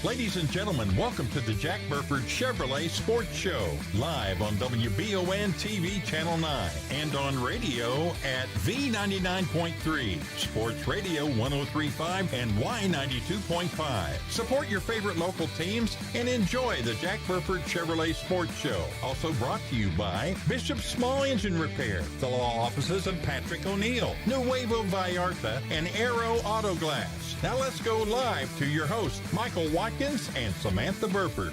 Ladies and gentlemen, welcome to the Jack Burford Chevrolet Sports Show, live on WBON TV Channel 9 and on radio at V99.3, Sports Radio 103.5 and Y92.5. Support your favorite local teams and enjoy the Jack Burford Chevrolet Sports Show. Also brought to you by Bishop Small Engine Repair, the law offices of Patrick O'Neill, Nuevo Vallarta, and Aero Auto Glass. Now let's go live to your hosts, Michael Watkins and Samantha Burford.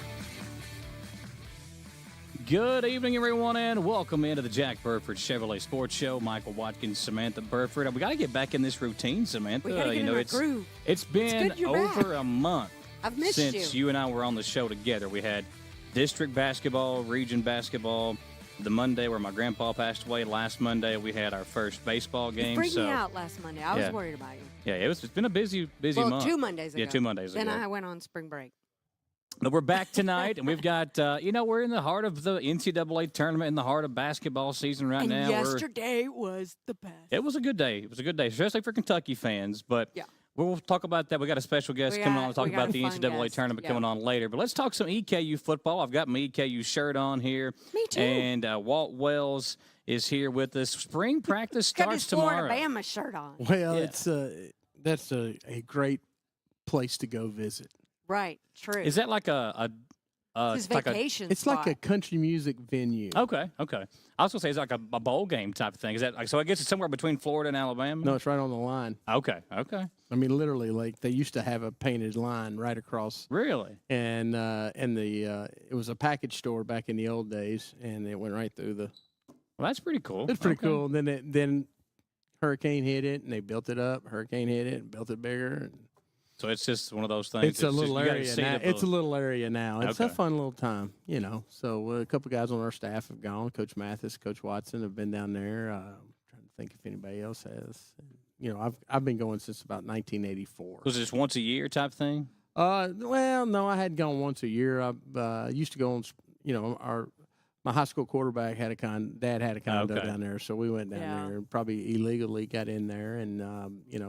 Good evening, everyone, and welcome into the Jack Burford Chevrolet Sports Show. Michael Watkins, Samantha Burford. We got to get back in this routine, Samantha. We got to get in a groove. It's been over a month I've missed since you and I were on the show together. We had district basketball, region basketball, the Monday where my grandpa passed away. Last Monday, we had our first baseball game. You freaked me out last Monday. I was worried about you. Yeah, it's been a busy month. 2 Mondays ago. Yeah, 2 Mondays ago. Then I went on spring break. But we're back tonight, and we've got, we're in the heart of the NCAA tournament, in the heart of basketball season right now. Yesterday was the best. It was a good day. It was a good day, especially for Kentucky fans. But we'll talk about that. We got a special guest coming on to talk about the NCAA tournament coming on later. But let's talk some EKU football. I've got my EKU shirt on here. Me too. And Walt Wells is here with us. Spring practice starts tomorrow. Got his Florida Bama shirt on. Well, that's a great place to go visit. Right, true. Is that like his vacation It's like a country music venue. Okay. I was going to say it's like a bowl game type of thing. Is that like, so I guess it's somewhere between Florida and Alabama? No, it's right on the line. Okay. I mean, literally, like they used to have a painted line right across. Really? And it was a package store back in the old days, and it went right through the. Well, that's pretty cool. It's pretty cool. And then hurricane hit it, and they built it up. Hurricane hit it, and built it bigger. And so it's just one of those things. It's a little area now. It's a little area now. It's a fun little time, So a couple guys on our staff have gone. Coach Mathis, Coach Watson have been down there. I'm trying to think if anybody else has. I've been going since about 1984. Was it just once a year type thing? Well, no, I had gone once a year. I used to go on. My high school quarterback Dad had a condo down there, so we went down there and probably illegally got in there and,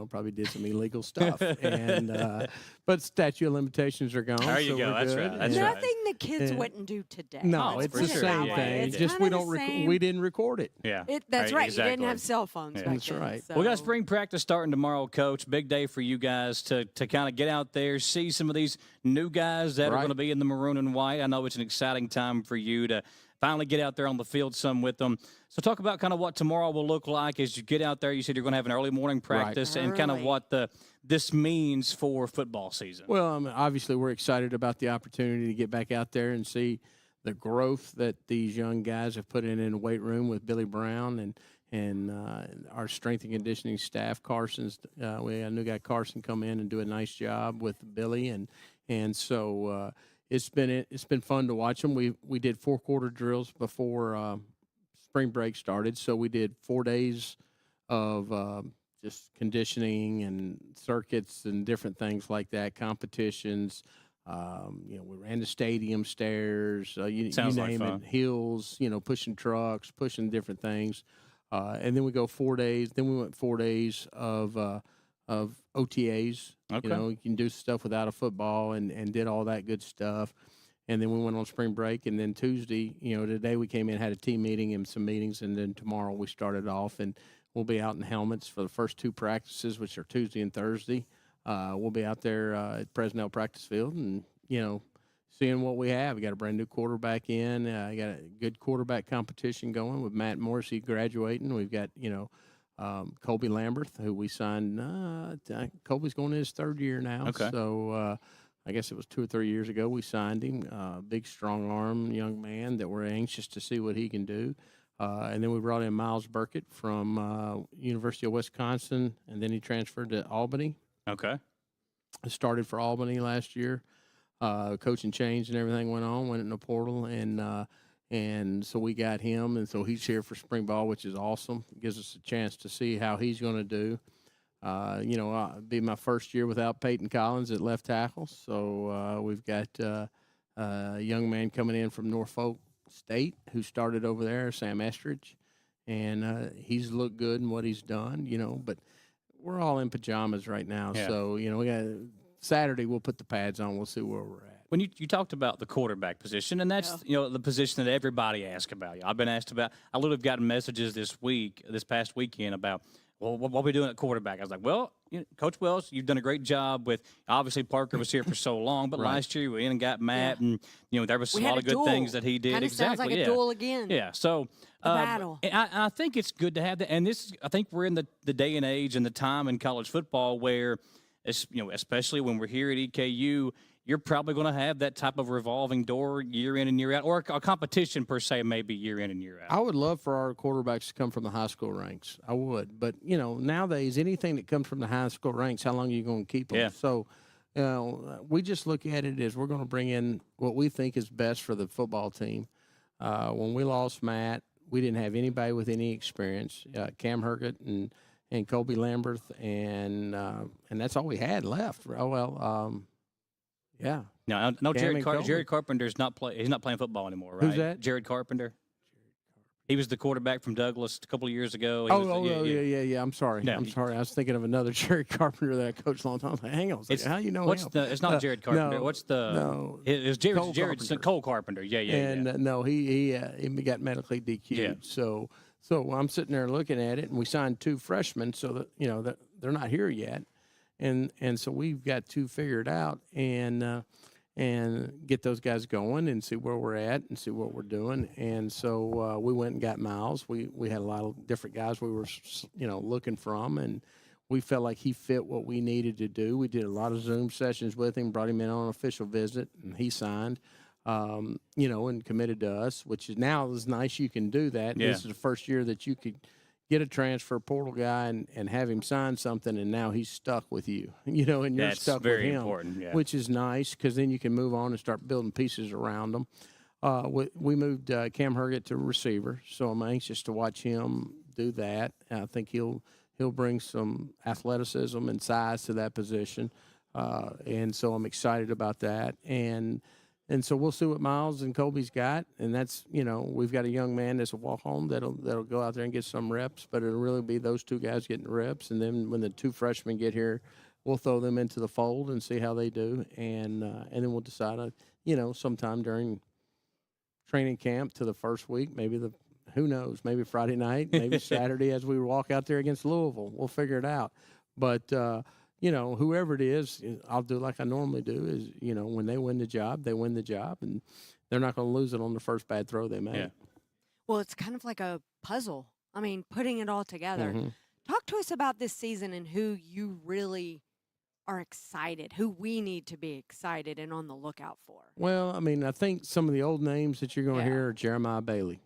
probably did some illegal stuff. But statute of limitations are gone. There you go. That's right. That's Nothing the kids wouldn't do today. No, it's the same thing. It's just we didn't record it. Yeah. That's right. Exactly. You didn't have cell phones back That's then, right. So. We got spring practice starting tomorrow, Coach. Big day for you guys to kind of get out there, see some of these new guys that are going to be in the maroon and white. I know it's an exciting time for you to finally get out there on the field some with them. So talk about kind of what tomorrow will look like as you get out there. You said you're going to have an early morning practice and kind of what this means for football season. Well, obviously we're excited about the opportunity to get back out there and see the growth that these young guys have put in the weight room with Billy Brown and our strength and conditioning staff. We had a new guy, Carson, come in and do a nice job with Billy, and so it's been fun to watch them. We did 4-quarter drills before spring break started, so we did 4 days of just conditioning and circuits and different things like that, competitions. We ran the stadium stairs, you name it, hills, pushing trucks, pushing different things. And then we go 4 days. Then we went 4 days of OTAs. Okay. You can do stuff without a football and did all that good stuff. And then we went on spring break. And then Tuesday, today we came in, had a team meeting and some meetings. And then tomorrow we started off. And we'll be out in helmets for the first 2 practices, which are Tuesday and Thursday. We'll be out there at Presnell practice field and, seeing what we have. We got a brand new quarterback in. I got a good quarterback competition going with Matt Morrissey graduating. We've got, Colby Lambert, who we signed. Colby's going in his 3rd year now. Okay. So I guess it was 2 or 3 years ago we signed him. Big, strong arm young man that we're anxious to see what he can do. And then we brought in Miles Burkett from University of Wisconsin, and then he transferred to Albany. Okay. Started for Albany last year. Coaching changed and everything went in the portal, and so we got him, and so he's here for spring ball, which is awesome. It gives us a chance to see how he's going to do. It'll be my first year without Peyton Collins at left tackle, so we've got a young man coming in from Norfolk State who started over there, Sam Estridge, and he's looked good in what he's done, but we're all in pajamas right now, so we got Saturday we'll put the pads on. We'll see where we're at. When you talked about the quarterback position, and that's the position that everybody asks about. I've been asked about. I literally have gotten messages this past weekend about, well, what are we doing at quarterback? I was like, well, Coach Wells, you've done a great job with. Obviously, Parker was here for so long, but last year we went and got Matt, and there was a lot of good things that he did. Kinda exactly, sounds like a duel again. Yeah, so battle. And I think it's good to have that. And I think we're in the day and age and the time in college football where, especially when we're here at EKU. You're probably going to have that type of revolving door year in and year out, or a competition per se, maybe year in and year out. I would love for our quarterbacks to come from the high school ranks. I would. But, nowadays, anything that comes from the high school ranks, how long are you going to keep them? Yeah. So, we just look at it as we're going to bring in what we think is best for the football team. When we lost Matt, we didn't have anybody with any experience. Cam Hergett and Colby Lambert, and that's all we had left. Oh, well, yeah. No, Jared Carpenter's not play. He's not playing football anymore, right? Who's that? Jared Carpenter. He was the quarterback from Douglas a couple of years ago. Yeah. I'm sorry. No, I'm sorry. I was thinking of another Jared Carpenter that I coached a long time. I was like, hang on a second. How you know him? It's not Jared Carpenter. No, What's the? No. It's Cole Carpenter. Yeah. And no, he got medically DQ'd. Yeah. So I'm sitting there looking at it, and we signed 2 freshmen, so that that they're not here yet. And so we've got to figure it out and get those guys going and see where we're at and see what we're doing. And so we went and got Miles. We had a lot of different guys we were looking from, and we felt like he fit what we needed to do. We did a lot of Zoom sessions with him, brought him in on an official visit, and he signed. And committed to us, which is now is nice. You can do that. Yeah. This is the first year that you could get a transfer portal guy and have him sign something, and now he's stuck with you, and you're That's stuck very with him, important, which is nice because then you can move on and start building pieces around them. We moved Cam Hergett to receiver, so I'm anxious to watch him do that. I think he'll bring some athleticism and size to that position, and so I'm excited about that. And so we'll see what Miles and Colby's got, and that's we've got a young man that's a walk home that'll go out there and get some reps, but it'll really be those 2 guys getting reps, and then when the 2 freshmen get here, we'll throw them into the fold and see how they do, and then we'll decide sometime during training camp to the first week, who knows, maybe Friday night, maybe Saturday as we walk out there against Louisville, we'll figure it out, but. Whoever it is, I'll do like I normally do is, when they win the job, they win the job, and they're not going to lose it on the first bad throw they make. Yeah. Well, it's kind of like a puzzle. I mean, putting it all together. Mm-hmm. Talk to us about this season and who you really are excited, who we need to be excited and on the lookout for. Well, I mean, I think some of the old names that you're going to hear are Jeremiah Bailey.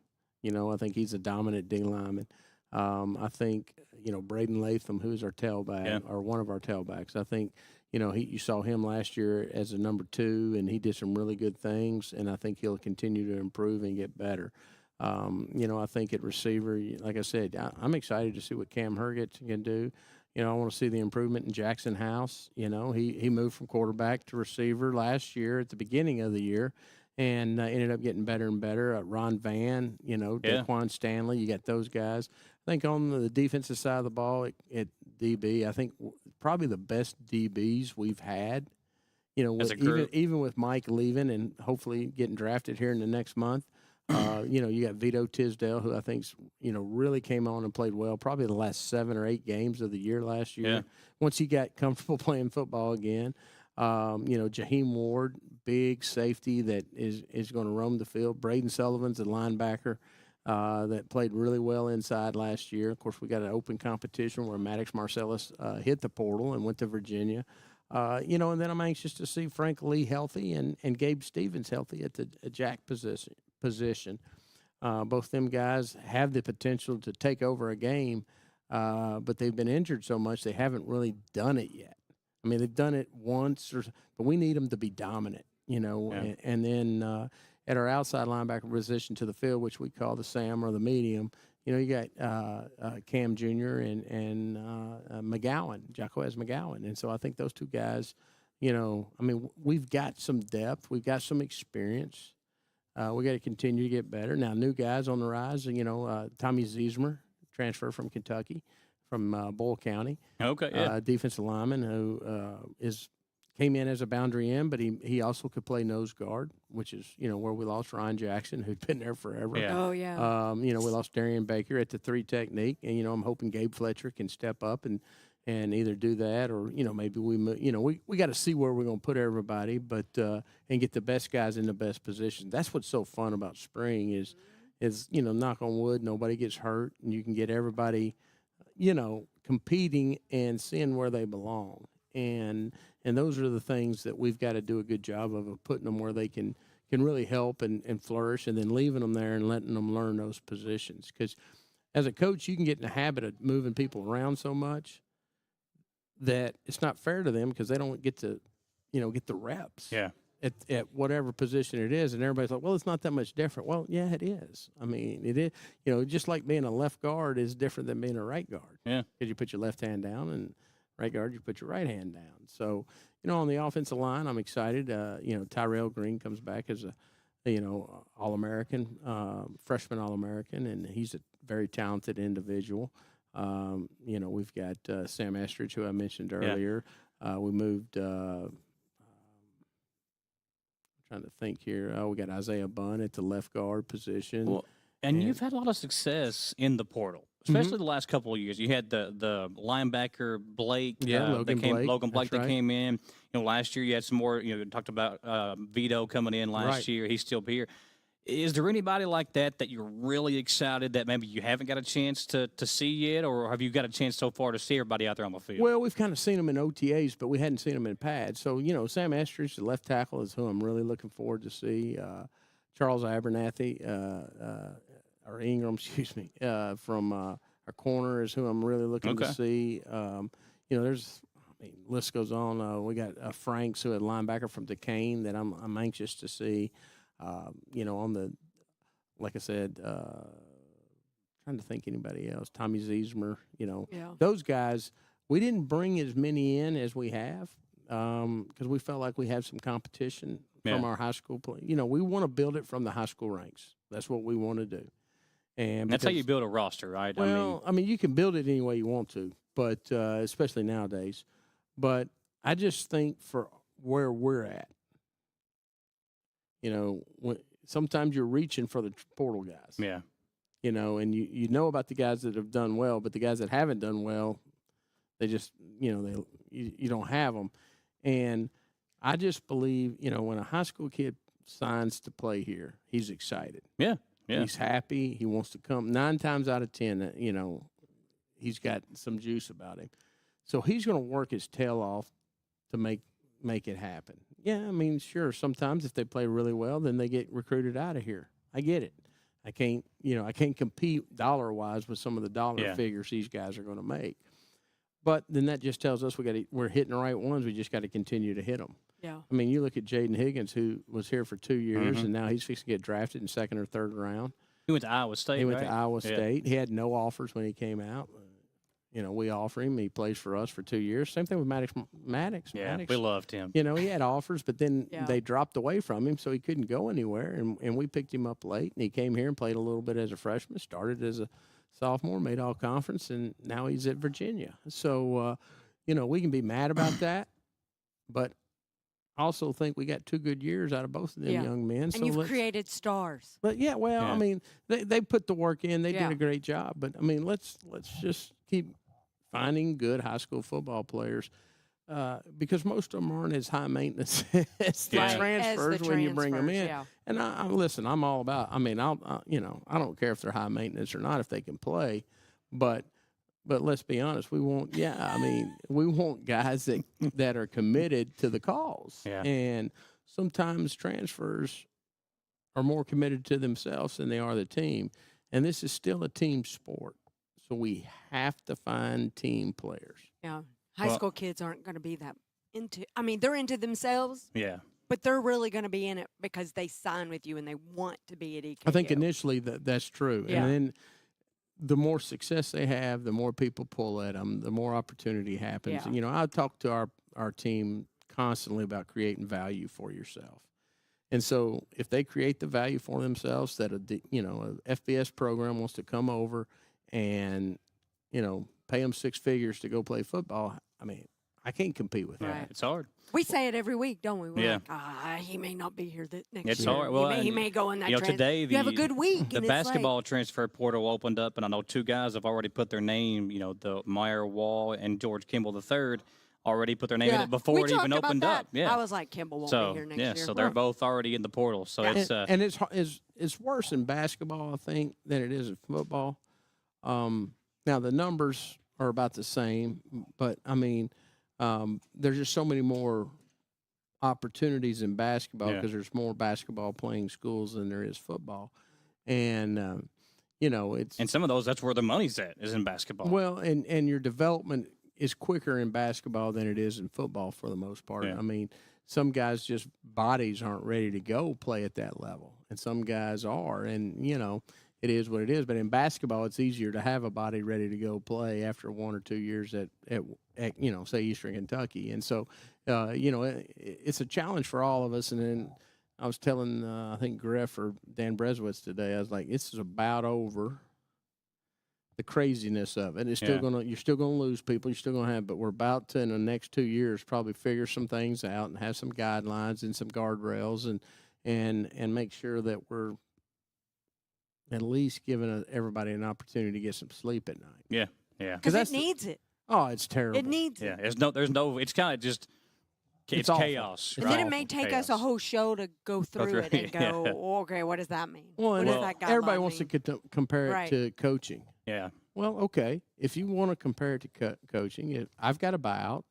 I think he's a dominant D lineman. I think, Braden Latham, who's our tailback, or one of our tailbacks. I think, you saw him last year as a number 2, and he did some really good things, and I think he'll continue to improve and get better. I think at receiver, like I said, I'm excited to see what Cam Hergett can do. I want to see the improvement in Jackson House. He moved from quarterback to receiver last year at the beginning of the year. And ended up getting better and better. Ron Van, Daquan Stanley, you got those guys. I think on the defensive side of the ball at DB, I think probably the best DBs we've had. Even with Mike leaving and hopefully getting drafted here in the next month. You got Vito Tisdale, who I think's really came on and played well. Probably the last 7 or 8 games of the year last year. Yeah. Once he got comfortable playing football again. Jaheim Ward, big safety that is going to roam the field. Braden Sullivan's a linebacker that played really well inside last year. Of course, we got an open competition where Maddox Marcellus hit the portal and went to Virginia. And then I'm anxious to see Frank Lee healthy and Gabe Stevens healthy at the jack position. Both them guys have the potential to take over a game, but they've been injured so much they haven't really done it yet. I mean, they've done it once, but we need them to be dominant, And then at our outside linebacker position to the field, which we call the Sam or the medium, you got Cam Jr. and McGowan, Jacquez McGowan. And so I think those 2 guys, we've got some depth. We've got some experience. We got to continue to get better. Now, new guys on the rise, Tommy Ziesmer, transfer from Kentucky. From Boyle County. Okay, yeah. Defensive lineman who is came in as a boundary end, but he also could play nose guard, which is, where we lost Ryan Jackson, who'd been there forever. Yeah. Oh, yeah. We lost Darian Baker at the 3 technique, and, I'm hoping Gabe Fletcher can step up and either do that or, maybe we got to see where we're going to put everybody, but and get the best guys in the best position. That's what's so fun about spring is knock on wood, nobody gets hurt, and you can get everybody, competing and seeing where they belong. And those are the things that we've got to do a good job of putting them where they can really help and flourish, and then leaving them there and letting them learn those positions. Because as a coach, you can get in the habit of moving people around so much that it's not fair to them because they don't get to, get the reps. Yeah. At whatever position it is, and everybody's like, well, it's not that much different. Well, yeah, it is. I mean, it is. Just like being a left guard is different than being a right guard. Yeah. Because you put your left hand down, and right guard, you put your right hand down. So, on the offensive line, I'm excited. Tyrell Green comes back as a, All-American, freshman All-American, and he's a very talented individual. We've got Sam Estridge, who I mentioned earlier. Yeah. We moved trying to think here. We got Isaiah Bunn at the left guard position. Well, and you've had a lot of success in the portal, especially the last couple of years. You had the linebacker Blake. Logan Blake that came in. Last year you had some more. Talked about Vito coming in last year. He's still here. Is there anybody like that you're really excited that maybe you haven't got a chance to see yet, or have you got a chance so far to see everybody out there on the field? Well, we've kind of seen them in OTAs, but we hadn't seen them in pads. So, Sam Estridge, the left tackle, is who I'm really looking forward to see. Charles Abernathy, or Ingram, excuse me, from our corner is who I'm really looking to see. List goes on. We got Franks, who had linebacker from Duquesne, that I'm anxious to see. On the, like I said, trying to think anybody else. Tommy Ziesmer, those guys. We didn't bring as many in as we have because we felt like we had some competition from our high school play. We want to build it from the high school ranks. That's what we want to do. And that's how you build a roster, right? Well, you can build it any way you want to, but especially nowadays. But I just think for where we're at, sometimes you're reaching for the portal guys. Yeah. And you know about the guys that have done well, but the guys that haven't done well, they just, you don't have them. And I just believe, when a high school kid signs to play here, he's excited. Yeah. Yeah. He's happy. He wants to come. 9 times out of 10, he's got some juice about him. So he's going to work his tail off to make it happen. Yeah, sure, sometimes if they play really well, then they get recruited out of here. I get it. I can't compete dollar-wise with some of the dollar figures these guys are going to make. But then that just tells us we're hitting the right ones. We just got to continue to hit them. Yeah. You look at Jaden Higgins, who was here for 2 years, and now he's fixing to get drafted in 2nd or 3rd round. He went to Iowa State, He went to Iowa State. He had no offers when he came out. We offer him. He plays for us for 2 years. Same thing with Maddox. Yeah, we loved him. He had offers, but then they dropped away from him, so he couldn't go anywhere. And we picked him up late, and he came here and played a little bit as a freshman, started as a sophomore, made all-conference, and now he's at Virginia. So, we can be mad about that, but I also think we got 2 good years out of both of them young men. And you've created stars. But, they put the work in. They did a great job. But, let's just keep finding good high school football players because most of them aren't as high maintenance as the transfers when you bring them in. Yeah. And I'm all about. I don't care if they're high maintenance or not if they can play, but let's be honest, we want we want guys that are committed to the cause. Yeah. And sometimes transfers are more committed to themselves than they are the team. And this is still a team sport. So we have to find team players. Yeah. High school kids aren't going to be that into they're into themselves. Yeah. But they're really going to be in it because they sign with you and they want to be at EKU. I think initially that's true. Yeah. And then the more success they have, the more people pull at them, the more opportunity happens. Yeah. And, I talk to our team constantly about creating value for yourself. And so if they create the value for themselves that a FBS program wants to come over and, pay them 6 figures to go play football, I can't compete with that. Right. It's hard. We say it every week, don't we? We're Yeah. like, he may not be here next It's year. hard. Well, he and, may go in that today you have a good week. The and basketball transfer portal opened up, and I know 2 guys have already put their name, the Meyer Wall and George Kimball III already put their name in it before it even opened up. Yeah. I was like, Kimball won't be here next year. So they're both already in the portal. So it's worse in basketball, I think, than it is in football. Now the numbers are about the same, but I mean, there's just so many more opportunities in basketball because there's more basketball playing schools than there is football, and it's and some of those that's where the money's at is in basketball. Well, and your development is quicker in basketball than it is in football for the most part. Yeah. I mean, some guys just bodies aren't ready to go play at that level, and some guys are, and it is what it is. But in basketball, it's easier to have a body ready to go play after 1 or 2 years at say Eastern Kentucky, and so it's a challenge for all of us. And then I was telling I think Greff or Dan Breswitz today, I was like, this is about over. The craziness of it. It's still you're still gonna lose people. You're still gonna have, but we're about to in the next 2 years probably figure some things out and have some guidelines and some guardrails and make sure that we're at least giving everybody an opportunity to get some sleep at night. Yeah. Because it needs it. Oh, it's terrible. It needs it. Yeah. There's no. It's kind of just. It's chaos. And then it may take us a whole show to go through it and go, okay, what does that mean? Well, what does that everybody wants to compare it to coaching. Yeah. Well, okay. If you want to compare it to coaching, I've got a buyout.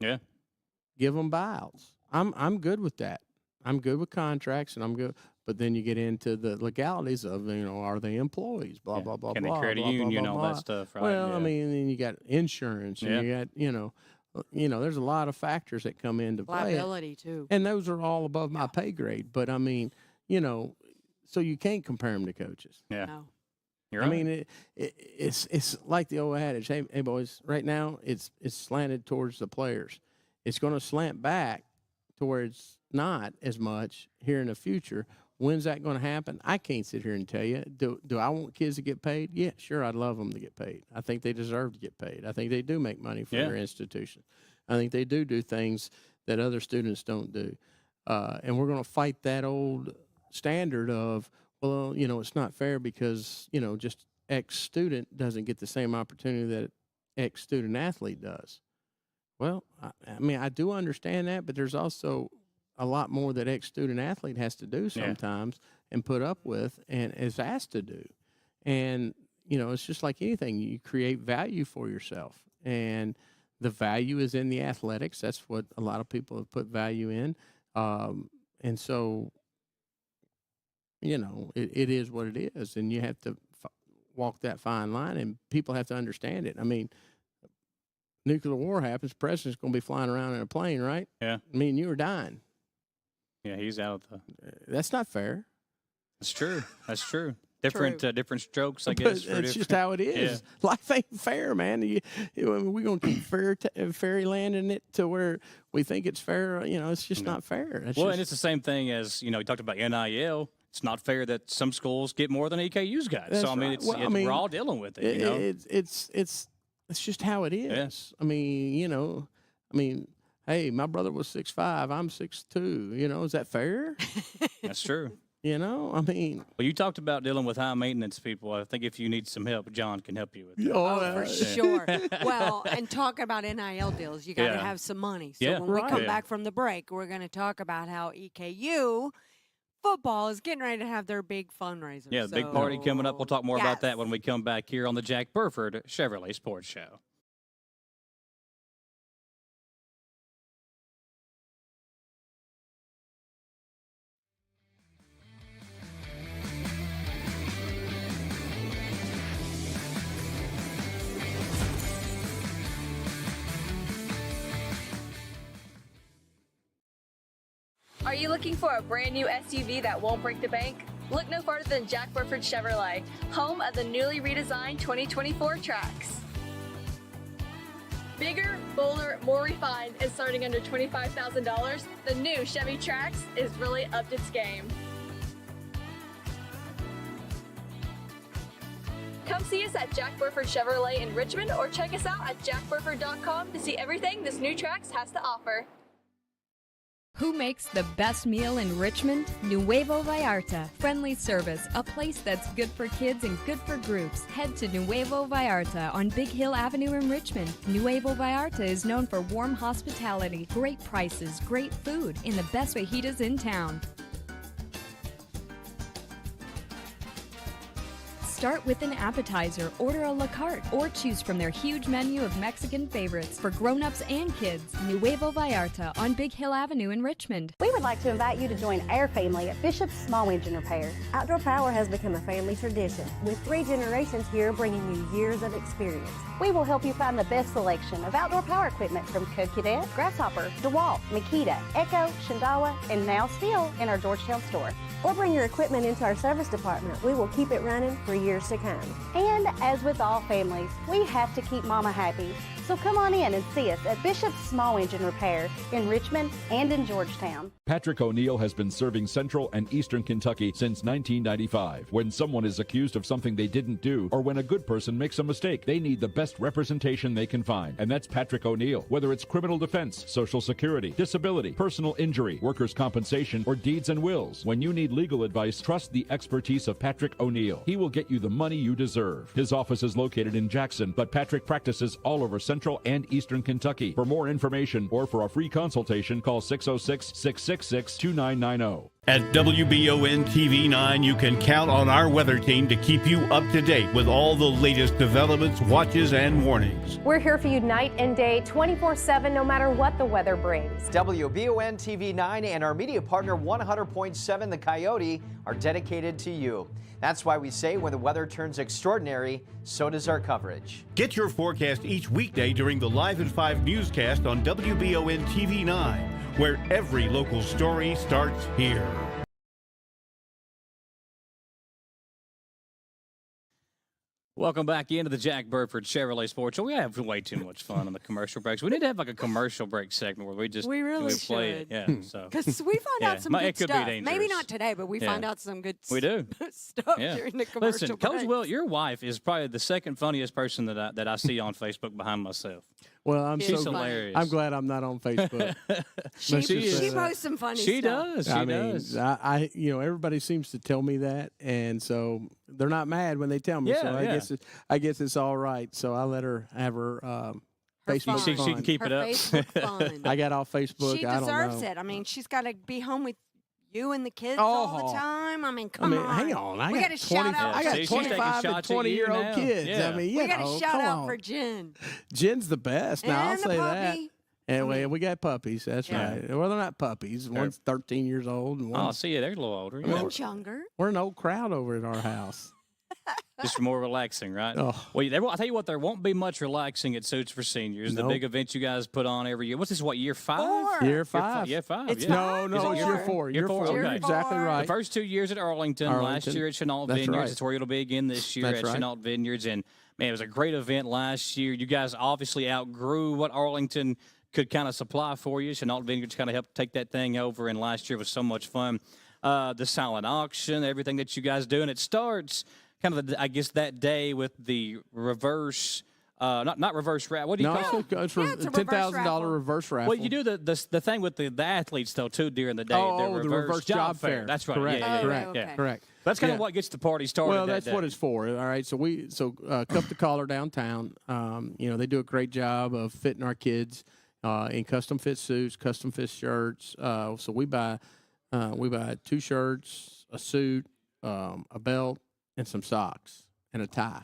Yeah. Give them buyouts. I'm good with that. I'm good with contracts, and I'm good. But then you get into the legalities of, are they employees? Blah blah blah. Can blah, they create blah, a union? blah, all blah, that stuff, right? Well, I mean, then you got insurance, and you got there's a lot of factors that come into play. Liability too. And those are all above my pay grade. But I mean, so you can't compare them to coaches. Yeah. No. You're right. I mean, it's like the old adage. Hey boys, right now it's slanted towards the players. It's going to slant back to where it's not as much here in the future. When's that going to happen? I can't sit here and tell you. Do I want kids to get paid? Yeah, sure, I'd love them to get paid. I think they deserve to get paid. I think they do make money for their institution. I think they do things that other students don't do. And we're going to fight that old standard of, well, it's not fair because, just X student doesn't get the same opportunity that X student athlete does. Well, I mean, I do understand that, but there's also a lot more that X student athlete has to do sometimes and put up with and is asked to do. And, it's just like anything. You create value for yourself. And the value is in the athletics. That's what a lot of people have put value in. And so, it is what it is. And you have to walk that fine line, and people have to understand it. I mean, nuclear war happens, the president's going to be flying around in a plane, right? Yeah. I mean, you were dying. Yeah, he's out of That's not fair. That's true. Different strokes, I But guess. it's just how it is. Yeah. Life ain't fair, man. We're going to keep fairyland in it to where we think it's fair. It's just not fair. And it's the same thing as, you talked about NIL. It's not fair that some schools get more than EKU's got. So, I mean, we're all dealing with it, It's just how it is. Yeah. I mean, hey, my brother was 6'5", I'm 6'2". Is that fair? That's true. I mean. Well, you talked about dealing with high maintenance people. I think if you need some help, John can help you with that. Oh, for sure. Well, and talk about NIL deals. You got to have some money. So when we come back from the break, we're going to talk about how EKU football is getting ready to have their big fundraiser. Yeah, the big party coming up. We'll talk more about that when we come back here on the Jack Burford Chevrolet Sports Show. Are you looking for a brand new SUV that won't break the bank? Look no farther than Jack Burford Chevrolet, home of the newly redesigned 2024 Trax. Bigger, bolder, more refined, and starting under $25,000, the new Chevy Trax is really upped its game. Come see us at Jack Burford Chevrolet in Richmond or check us out at jackburford.com to see everything this new tracks has to offer. Who makes the best meal in Richmond? Nuevo Vallarta. Friendly service, a place that's good for kids and good for groups. Head to Nuevo Vallarta on Big Hill Avenue in Richmond. Nuevo Vallarta is known for warm hospitality, great prices, great food, and the best fajitas in town. Start with an appetizer, order a la carte, or choose from their huge menu of Mexican favorites for grown-ups and kids. Nuevo Vallarta on Big Hill Avenue in Richmond. We would like to invite you to join our family at Bishop's Small Engine Repair. Outdoor Power has become a family tradition, with 3 generations here bringing you years of experience. We will help you find the best selection of outdoor power equipment from Co-Cadet, Grasshopper, DeWalt, Makita, Echo, Shindawa, and now still in our Georgetown store. Or bring your equipment into our service department. We will keep it running for years to come. And as with all families, we have to keep Mama happy. So come on in and see us at Bishop's Small Engine Repair in Richmond and in Georgetown. Patrick O'Neill has been serving Central and Eastern Kentucky since 1995. When someone is accused of something they didn't do, or when a good person makes a mistake, they need the best representation they can find. And that's Patrick O'Neill. Whether it's criminal defense, Social Security, disability, personal injury, workers' compensation, or deeds and wills. When you need legal advice, trust the expertise of Patrick O'Neill. He will get you the money you deserve. His office is located in Jackson, but Patrick practices all over Central and Eastern Kentucky. For more information or for a free consultation, call 606-666-2990. At WBON TV 9, you can count on our weather team to keep you up to date with all the latest developments, watches, and warnings. We're here for you night and day, 24/7, no matter what the weather brings. WBON TV 9 and our media partner 100.7 The Coyote are dedicated to you. That's why we say when the weather turns extraordinary, so does our coverage. Get your forecast each weekday during the Live at 5 newscast on WBON TV 9, where every local story starts here. Welcome back into the Jack Burford Chevrolet Sports Show. We have way too much fun on the commercial breaks. We need to have like a commercial break segment where we really play should. it. Yeah, so because we found out some good stuff. Maybe not today, but we found out some good stuff during the commercial Listen, breaks. Coach Will, your wife is probably the second funniest person that I see on Facebook behind myself. Well, She's hilarious. I'm glad I'm not on Facebook. she posts some funny stuff. She does. I mean, everybody seems to tell me that, and so they're not mad when they tell me. Yeah, so I guess it's all right. So I let her have her Facebook fun. She can keep it up. Facebook fun. I got off Facebook. She I don't deserves know. it. I mean, she's got to be home with you and the kids all the time. I mean, come on. Hang on. We got to shout out. I got she's 25 taking to shots at 20-year-old you kids. now. Yeah. I mean, We got to shout out on. for Jen. Jen's the best. Now, I'll And the say that. puppy. And we got puppies. That's right. Well, they're not puppies. One's 13 years old. And Oh, one's, see, they're a little older. One's younger. we're an old crowd over at our house. Just more relaxing, right? Oh. Well, I tell you what, there won't be much relaxing at Suits for Seniors. The Nope. big event you guys put on every year. What's this, year 5? 4. Year 5. Year 5. It's yeah. No, Is it's it year 4. Year 4, You're okay. exactly The right. The first 2 years at Arlington, last year at Chenault That's Vineyards. right. That's where it'll be again this year That's at right. Chenault Vineyards. And, man, it was a great event last year. You guys obviously outgrew what Arlington could kind of supply for you. Chenault Vineyards kind of helped take that thing over, and last year was so much fun. The silent auction, everything that you guys do, and it starts kind of, I guess, that day with the reverse, not reverse raffle. What do you call it? It's a a reverse $10,000 raffle. reverse raffle. Well, you do the thing with the athletes, though, too, during the day. Oh, the reverse job fair. That's right. Correct. Yeah, Correct. okay. yeah. Correct. That's kind of Yeah. what gets the party started. Well, that that's day. what it's for. All right. So Cup the Collar downtown. They do a great job of fitting our kids in custom fit suits, custom fit shirts. So we buy 2 shirts, a suit, a belt, and some socks and a tie.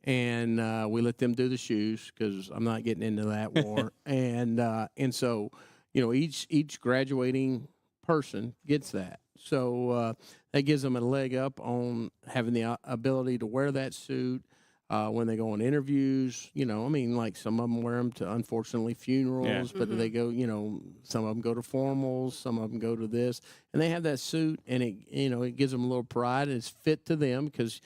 And we let them do the shoes because I'm not getting into that war. and so, each graduating person gets that. So that gives them a leg up on having the ability to wear that suit when they go on interviews. Like some of them wear them to, unfortunately, funerals, but they go, some of them go to formals, some of them go to this, and they have that suit, and it gives them a little pride, and it's fit to them because,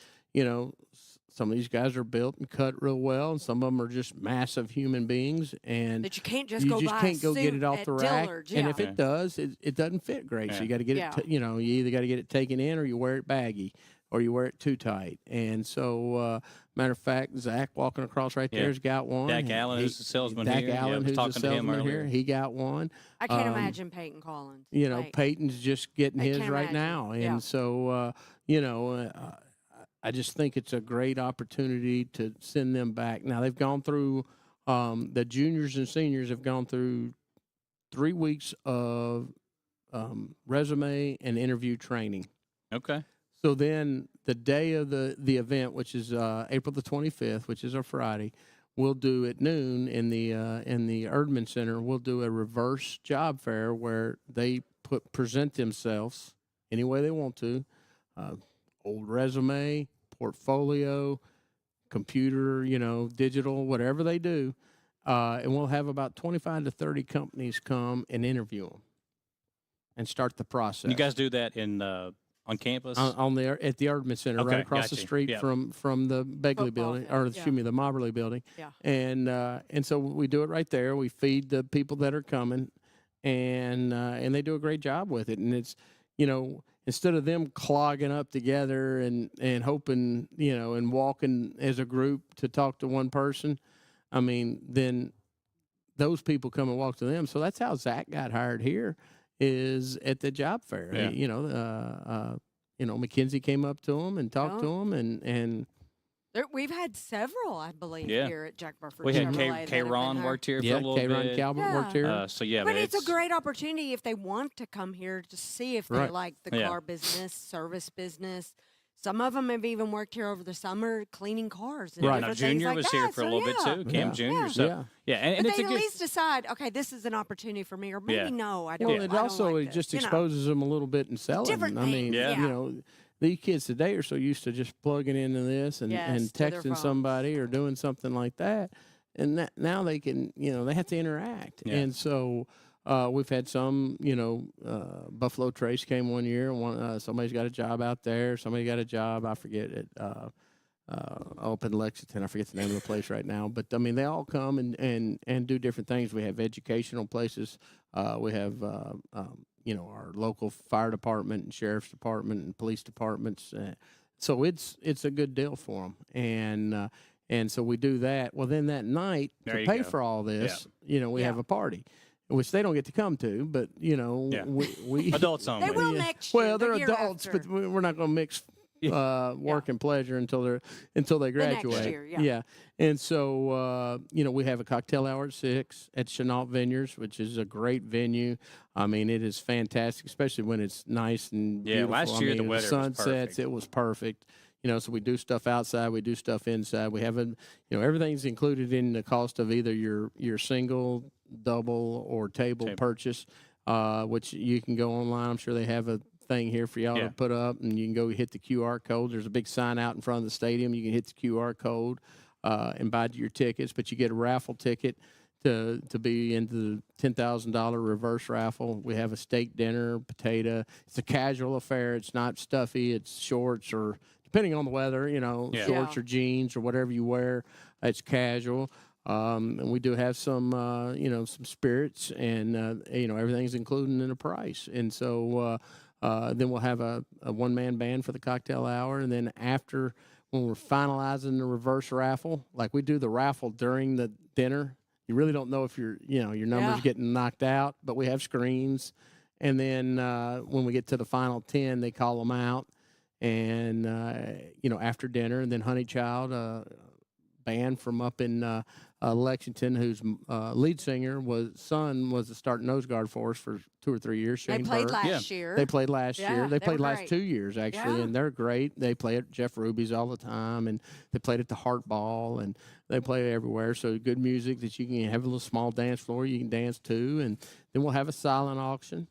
some of these guys are built and cut real well, and some of them are just massive human beings, and that you can't just go buy a can't go get it off suit the at rack. Dillard's, And yeah. if it does, it doesn't fit great. So you got to get Yeah. it. You either got to get it taken in or you wear it baggy. or you wear it too tight. And so, matter of fact, Zach walking across right there has got one. Dak Allen, who's a salesman Dak here. Allen, who's a talking to him salesman earlier. here, he got one. I can't imagine Peyton Collins. You know, Peyton's just getting his right now. And so, I just think it's a great opportunity to send them back. Now, they've gone through, the juniors and seniors have gone through 3 weeks of resume and interview training. Okay. So then the day of the event, which is April the 25th, which is a Friday, we'll do at noon in the Erdman Center, we'll do a reverse job fair where they present themselves any way they want to, old resume, portfolio, computer, digital, whatever they do. And we'll have about 25 to 30 companies come and interview them and start the process. You guys do that on campus? At the Erdman Center, right across the street from the Begley building, the Moberly building. Yeah. And so we do it right there. We feed the people that are coming, and they do a great job with it. And it's, instead of them clogging up together and hoping, and walking as a group to talk to one person, I mean, then those people come and walk to them. So that's how Zach got hired here, is at the job fair. Yeah. McKenzie came up to him and talked to him, and we've had several, I believe, here at Jack Burford. We had K-Ron worked here for a little bit. K-Ron Calvert worked here. But it's a great opportunity if they want to come here to see if they like the car business, service business. Some of them have even worked here over the summer cleaning cars. And Now, Junior was here for a little bit, too. Cam Jr. So, and but it's they at least decide, okay, this is an opportunity for me, or maybe no, I don't. Well, it also it just exposes them a little bit in selling. Different I mean, things. these kids today are so used to just plugging into this and texting somebody or doing something like that, and now they can, they have to interact, and so. We've had some, Buffalo Trace came one year. Somebody's got a job out there. Somebody got a job, I forget it, up in Lexington. I forget the name of the place right now. But, I mean, they all come and do different things. We have educational places. We have, our local fire department and sheriff's department and police departments. So it's a good deal for them. And so we do that. Well, then that night, to pay for all this, we have a party. Which they don't get to come to, but we adults only. They will next year. Well, they're the year adults, after. but we're not going to mix work and pleasure until they graduate. The next year, And so we have a cocktail hour at 6 at Chenault Vineyards, which is a great venue. I mean, it is fantastic, especially when it's nice and beautiful. Last year the weather sun was perfect. sets, it was perfect. So we do stuff outside, we do stuff inside. We have everything's included in the cost of either your single, double, or table purchase, which you can go online. I'm sure they have a thing here for y'all to put up, and you can go hit the QR code. There's a big sign out in front of the stadium. You can hit the QR code and buy your tickets, but you get a raffle ticket to be into the $10,000 reverse raffle. We have a steak dinner, potato. It's a casual affair. It's not stuffy. It's shorts or, depending on the weather, shorts or jeans or whatever you wear. It's casual. And we do have some, some spirits, and, everything's included in the price. And so then we'll have a one-man band for the cocktail hour. And then after, when we're finalizing the reverse raffle, like we do the raffle during the dinner, you really don't know if your number's getting knocked out, but we have screens. And then when we get to the final 10, they call them out. And, after dinner, and then Honey Child, band from up in Lexington, whose lead singer son was the starting nose guard for us for 2 or 3 years. They Shane played Burke. last year. They played last year. They played were last great. 2 years, actually, and they're great. They play at Jeff Ruby's all the time, and they played at the Heart Ball, and they play everywhere. So good music that you can have a little small dance floor you can dance to, and then we'll have a silent auction.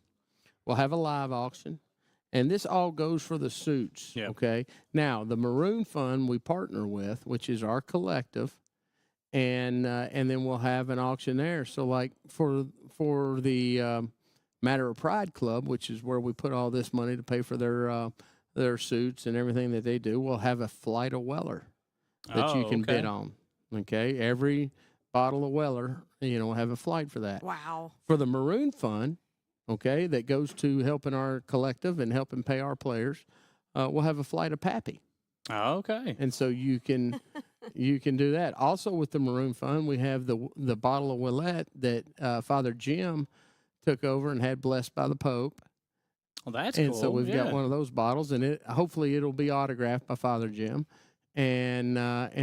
We'll have a live auction. And this all goes for the suits, okay? Now, the Maroon Fund we partner with, which is our collective, and then we'll have an auction there. So, like, for the Matter of Pride Club, which is where we put all this money to pay for their suits and everything that they do, we'll have a flight of Weller that you can bid on, okay? Every bottle of Weller, we'll have a flight for that. Wow. For the Maroon Fund, okay, that goes to helping our collective and helping pay our players. we'll have a flight of Pappy. Oh, okay. And so you can do that. Also with the Maroon Fund, we have the bottle of Willette that Father Jim took over and had blessed by the Pope. Well, that's and cool. So we've got one of those bottles, and hopefully it'll be autographed by Father Jim. And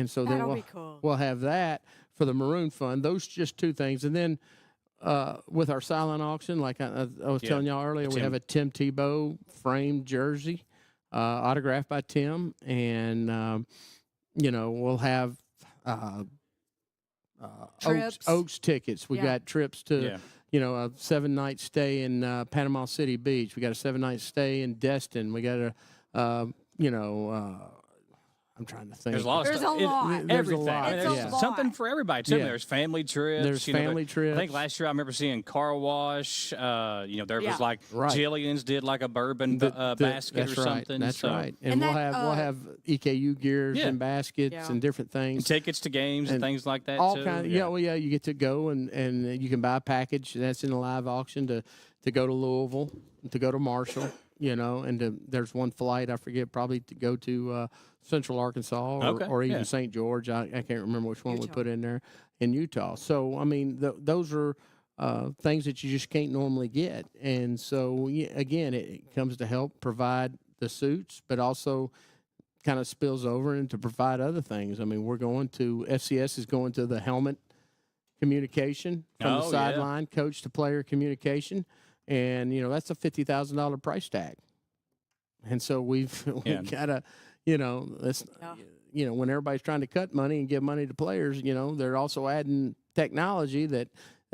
so then we'll have that for the Maroon Fund. Those just two things. And then with our silent auction, like I was telling y'all earlier, we have a Tim Tebow framed jersey. Autographed by Tim, and we'll have Oaks tickets. We got trips to a 7-night stay in Panama City Beach. We got a 7-night stay in Destin. We got I'm trying to think. There's a lot of stuff. Everything. There's something for everybody, too. There's family trips. There's family trips. I think last year I remember seeing Car Wash. There was like Jillian's did like a bourbon basket or something. That's right. And we'll have EKU gears and baskets and different things. And tickets to games and things like that, all too. Kind of, you get to go and you can buy a package that's in a live auction to go to Louisville, to go to Marshall, and there's one flight, I forget, probably to go to Central Arkansas or even St. George. I can't remember which one we put in there in Utah. So, I mean, those are things that you just can't normally get. And so, again, it comes to help provide the suits, but also kind of spills over into provide other things. I mean, FCS is going to the helmet communication from the sideline, coach to player communication. And, that's a $50,000 price tag. And so we've got to, when everybody's trying to cut money and give money to players, they're also adding technology that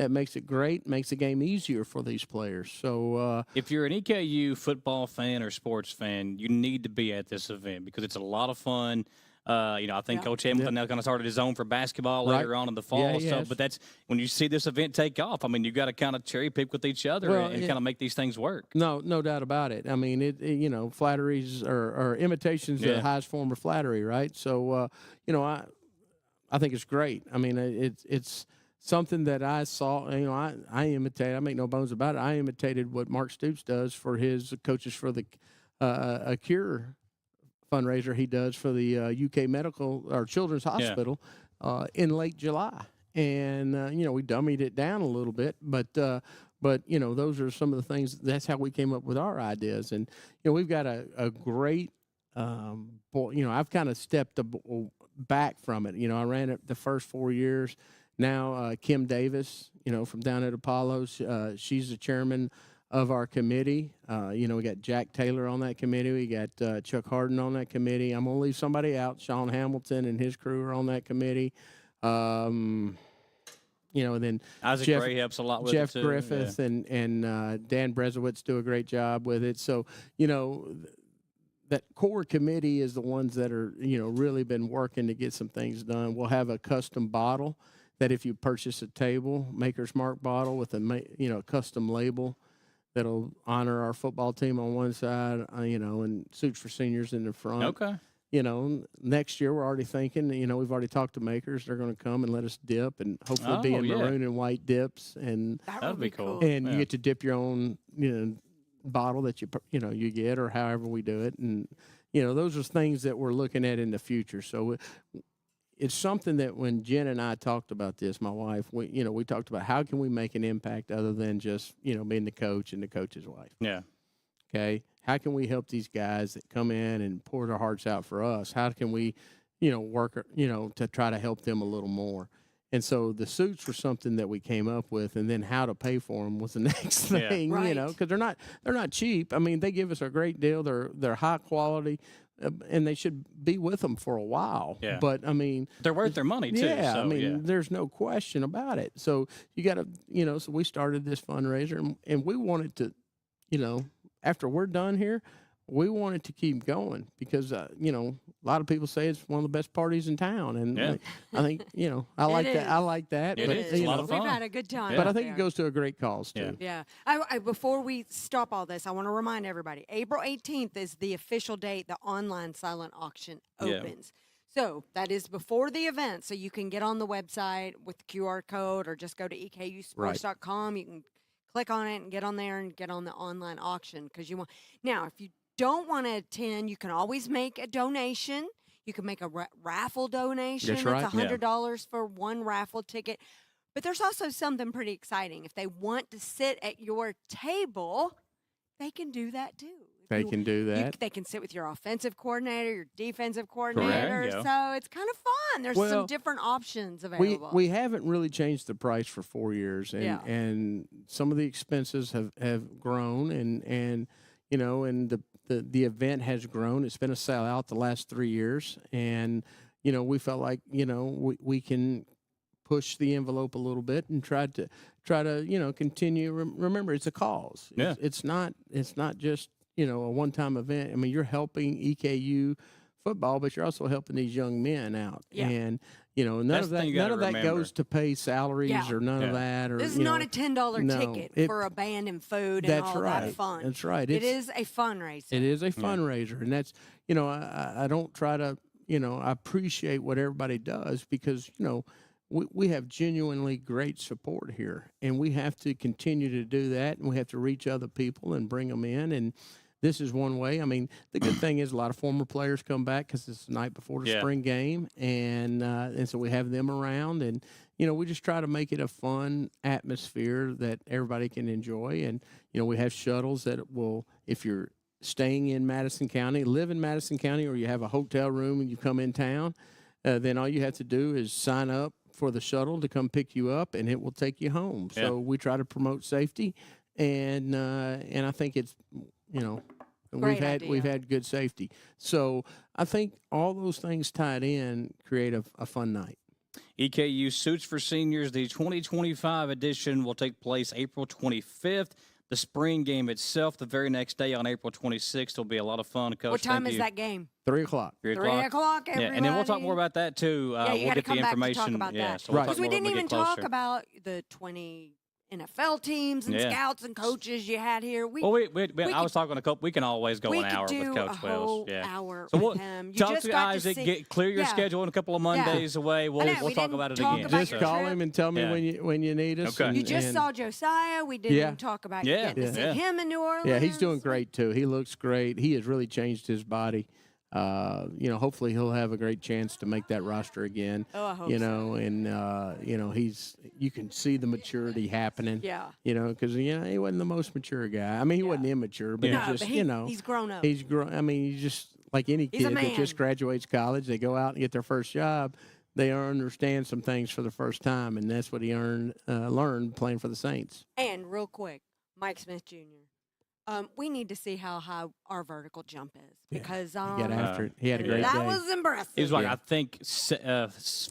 makes it great, makes the game easier for these players. So if you're an EKU football fan or sports fan, you need to be at this event because it's a lot of fun. I think Coach Hamilton now going to start his own for basketball later on in the fall. But that's when you see this event take off. I mean, you got to kind of cherry pick with each other and kind of make these things work. No doubt about it. I mean, flatteries or imitations are the highest form of flattery, right? So, I think it's great. I mean, it's something that I saw. I imitate. I make no bones about it. I imitated what Mark Stoops does for his coaches for the a cure fundraiser he does for the UK Medical or Children's Hospital in late July, and we dummied it down a little bit, but those are some of the things. That's how we came up with our ideas, and we've got a great I've kind of stepped back from it. I ran it the first 4 years. Now Kim Davis, from down at Apollo's, she's the chairman of our committee. We got Jack Taylor on that committee. We got Chuck Harden on that committee. I'm going to leave somebody out. Sean Hamilton and his crew are on that committee. And then Isaac Gray helps a lot with Jeff it too. Griffith and Dan Brezowitz do a great job with it. So, that core committee is the ones that are, really been working to get some things done. We'll have a custom bottle that if you purchase a table, Maker's Mark bottle with a custom label, that'll honor our football team on one side, and Suits for Seniors in the front. Okay. Next year we're already thinking, we've already talked to Makers. They're going to come and let us dip and hopefully be in maroon and white dips. And that would be cool. And you get to dip your own, bottle that you get or however we do it. And, those are things that we're looking at in the future. So it's something that when Jen and I talked about this, my wife, we talked about how can we make an impact other than just, being the coach and the coach's wife. Yeah. Okay. How can we help these guys that come in and pour their hearts out for us? How can we, work, to try to help them a little more? And so the suits were something that we came up with, and then how to pay for them was the next thing, because they're not cheap. I mean, they give us a great deal. They're high quality. And they should be with them for a while. Yeah. But, I mean... They're worth their money, too. Yeah, so, there's no question about it. So you got to, so we started this fundraiser, and we wanted to, after we're done here, we wanted to keep going because, a lot of people say it's one of the best parties in town. And I think, I like that. I like that. It is. It's a lot of fun. We've had a good time. But I think it goes to a great cause, too. Yeah. Before we stop all this, I want to remind everybody, April 18th is the official date the online silent auction opens. So that is before the event. So you can get on the website with the QR code or just go to EKUsports.com. You can click on it and get on there and get on the online auction because you want. Now, if you don't want to attend, you can always make a donation. You can make a raffle donation. That's right. It's $100 for one raffle ticket. But there's also something pretty exciting. If they want to sit at your table, they can do that too. They can do that. They can sit with your offensive coordinator, your defensive coordinator. Correct. So it's kind of fun. There's some different options available. We haven't really changed the price for 4 years, and some of the expenses have grown, and you know, and the event has grown. It's been a sellout the last 3 years, and you know, we felt like, you know, we can push the envelope a little bit and try to you know, continue. Remember, it's a cause. Yeah. It's not just, you know, a one-time event. I mean, you're helping EKU football, but you're also helping these young men out. Yeah. And you know, none of that goes to pay salaries or none of that. Or this is not a $10 ticket for a band and food and all that fun. That's right. It is a fundraiser. It is a fundraiser, and that's, you know, I don't try to, you know, I appreciate what everybody does because, you know, we have genuinely great support here, and we have to continue to do that, and we have to reach other people and bring them in, and this is one way. I mean, the good thing is a lot of former players come back because it's the night before the spring game, and so we have them around, and you know, we just try to make it a fun atmosphere that everybody can enjoy, and you know, we have shuttles that will, if you're staying in Madison County, live in Madison County, or you have a hotel room and you come in town, then all you have to do is sign up for the shuttle to come pick you up, and it will take you home. So we try to promote safety, and I think it's, you know, we've had good safety. So I think all those things tied in create a fun night. EKU Suits for Seniors, the 2025 edition will take place April 25th. The spring game itself, the very next day on April 26th, will be a lot of fun. Coach, what time is that game? 3 o'clock. 3 o'clock, everybody. Yeah, and then we'll talk more about that, too. We'll get the information. So because we didn't even talk about the 20 NFL teams and scouts and coaches you had here. I was talking a couple. We can always go an hour with Coach Wells. Hour so with him. Talk to Isaac. Clear your schedule in a couple of Mondays away. We'll talk about it again. Just call him and tell me when you need us. Okay. You just saw Josiah. We didn't talk about getting to see him in New Orleans. Yeah, he's doing great too. He looks great. He has really changed his body. You know, hopefully he'll have a great chance to make that roster again. Oh, I hope you know, and you know, you can see the maturity happening. Yeah. You know, because he wasn't the most mature guy. I mean, he wasn't immature, but you know, he's grown up. He's grown. I mean, he's just like any kid that just graduates college. They go out and get their first job. They understand some things for the first time, and that's what he learned playing for the Saints. And real quick, Mike Smith Jr. We need to see how high our vertical jump is because he got after it. He had a great day. That was impressive. He was like, I think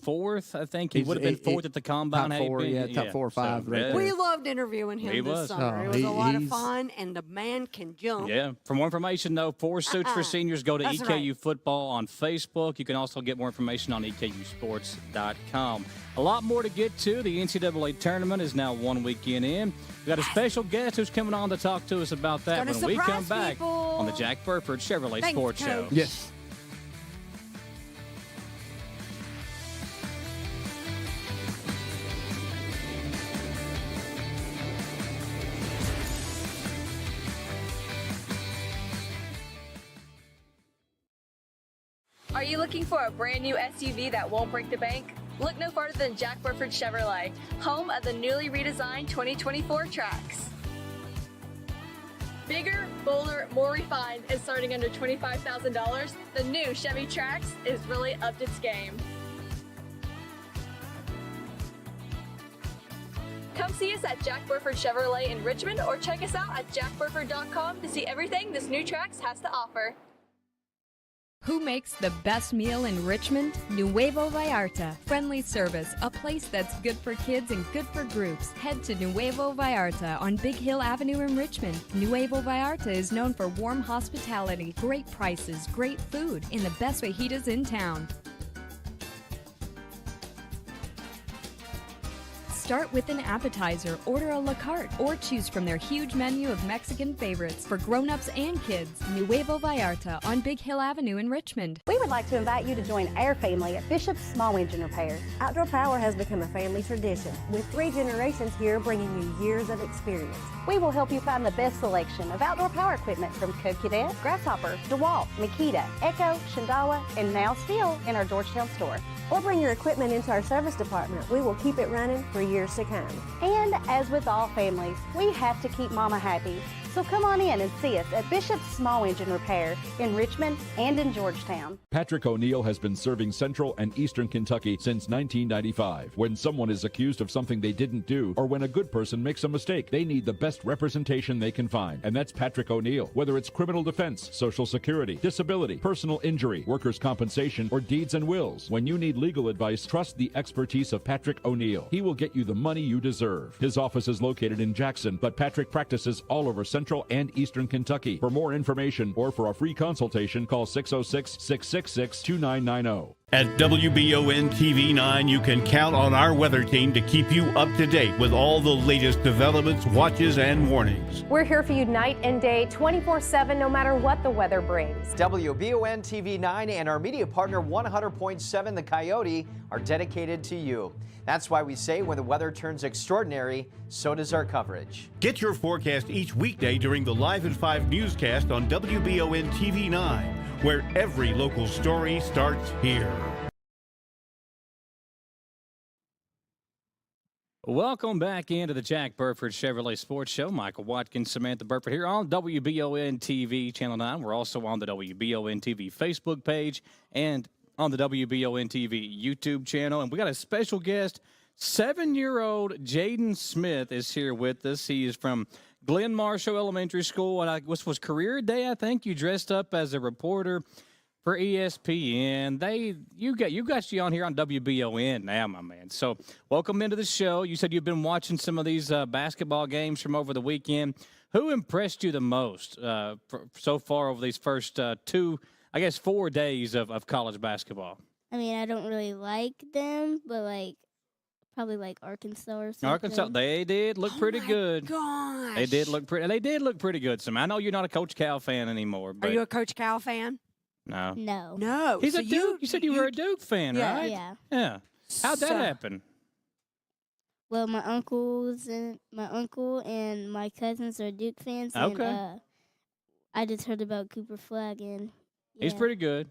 fourth. I think he would have been fourth at the combine. Top four, top 4 or 5. Right there. We loved interviewing him this summer. It was a lot of fun, and the man can jump. Yeah. For more information, though, for Suits for Seniors, go to EKU Football on Facebook. You can also get more information on EKUsports.com. A lot more to get to. The NCAA tournament is now 1 weekend in. We've got a special guest who's coming on to talk to us about that when we come back on the Jack Burford Chevrolet Sports Show. Yes. Are you looking for a brand new SUV that won't break the bank? Look no farther than Jack Burford Chevrolet, home of the newly redesigned 2024 Trax. Bigger, bolder, more refined, and starting under $25,000, the new Chevy Trax is really upped its game. Come see us at Jack Burford Chevrolet in Richmond or check us out at jackburford.com to see everything this new Trax has to offer. Who makes the best meal in Richmond? Nuevo Vallarta. Friendly service, a place that's good for kids and good for groups. Head to Nuevo Vallarta on Big Hill Avenue in Richmond. Nuevo Vallarta is known for warm hospitality, great prices, great food, and the best fajitas in town. Start with an appetizer, order a la carte, or choose from their huge menu of Mexican favorites for grown-ups and kids. Nuevo Vallarta on Big Hill Avenue in Richmond. We would like to invite you to join our family at Bishop's Small Engine Repair. Outdoor power has become a family tradition, with 3 generations here bringing you years of experience. We will help you find the best selection of outdoor power equipment from Co-Cadet, Grasshopper, DeWalt, Makita, Echo, Shindawa, and now Steel in our Georgetown store. Or bring your equipment into our service department. We will keep it running for years to come. And as with all families, we have to keep Mama happy. So come on in and see us at Bishop's Small Engine Repair in Richmond and in Georgetown. Patrick O'Neill has been serving Central and Eastern Kentucky since 1995. When someone is accused of something they didn't do, or when a good person makes a mistake, they need the best representation they can find. And that's Patrick O'Neill. Whether it's criminal defense, Social Security, disability, personal injury, workers' compensation, or deeds and wills. When you need legal advice, trust the expertise of Patrick O'Neill. He will get you the money you deserve. His office is located in Jackson, but Patrick practices all over Central and Eastern Kentucky. For more information or for a free consultation, call 606-666-2990. At WBON TV 9, you can count on our weather team to keep you up to date with all the latest developments, watches, and warnings. We're here for you night and day, 24/7, no matter what the weather brings. WBON TV 9 and our media partner 100.7 The Coyote are dedicated to you. That's why we say when the weather turns extraordinary, so does our coverage. Get your forecast each weekday during the Live at 5 newscast on WBON TV 9, where every local story starts here. Welcome back into the Jack Burford Chevrolet Sports Show. Michael Watkins, Samantha Burford here on WBON TV Channel 9. We're also on the WBON TV Facebook page and on the WBON TV YouTube channel. And we got a special guest, 7-year-old Jaden Smith is here with us. He is from Glen Marshall Elementary School, and this was career day, I think. You dressed up as a reporter for ESPN. You got you on here on WBON now, my man. So welcome into the show. You said you've been watching some of these basketball games from over the weekend. Who impressed you the most so far over these first 4 days of college basketball? I mean, I don't really like them, but probably like Arkansas or something. Arkansas, they did look pretty good. Gosh. They did look pretty good. Sam, I know you're not a Coach Cal fan anymore. But Are you a Coach Cal fan? No. No. No. He's so a Duke. You said you were a Duke fan, Yeah. right? Yeah. Yeah. How'd that happen? Well, my uncle and my cousins are Duke fans. Okay. And, I just heard about Cooper Flagg, and He's pretty good.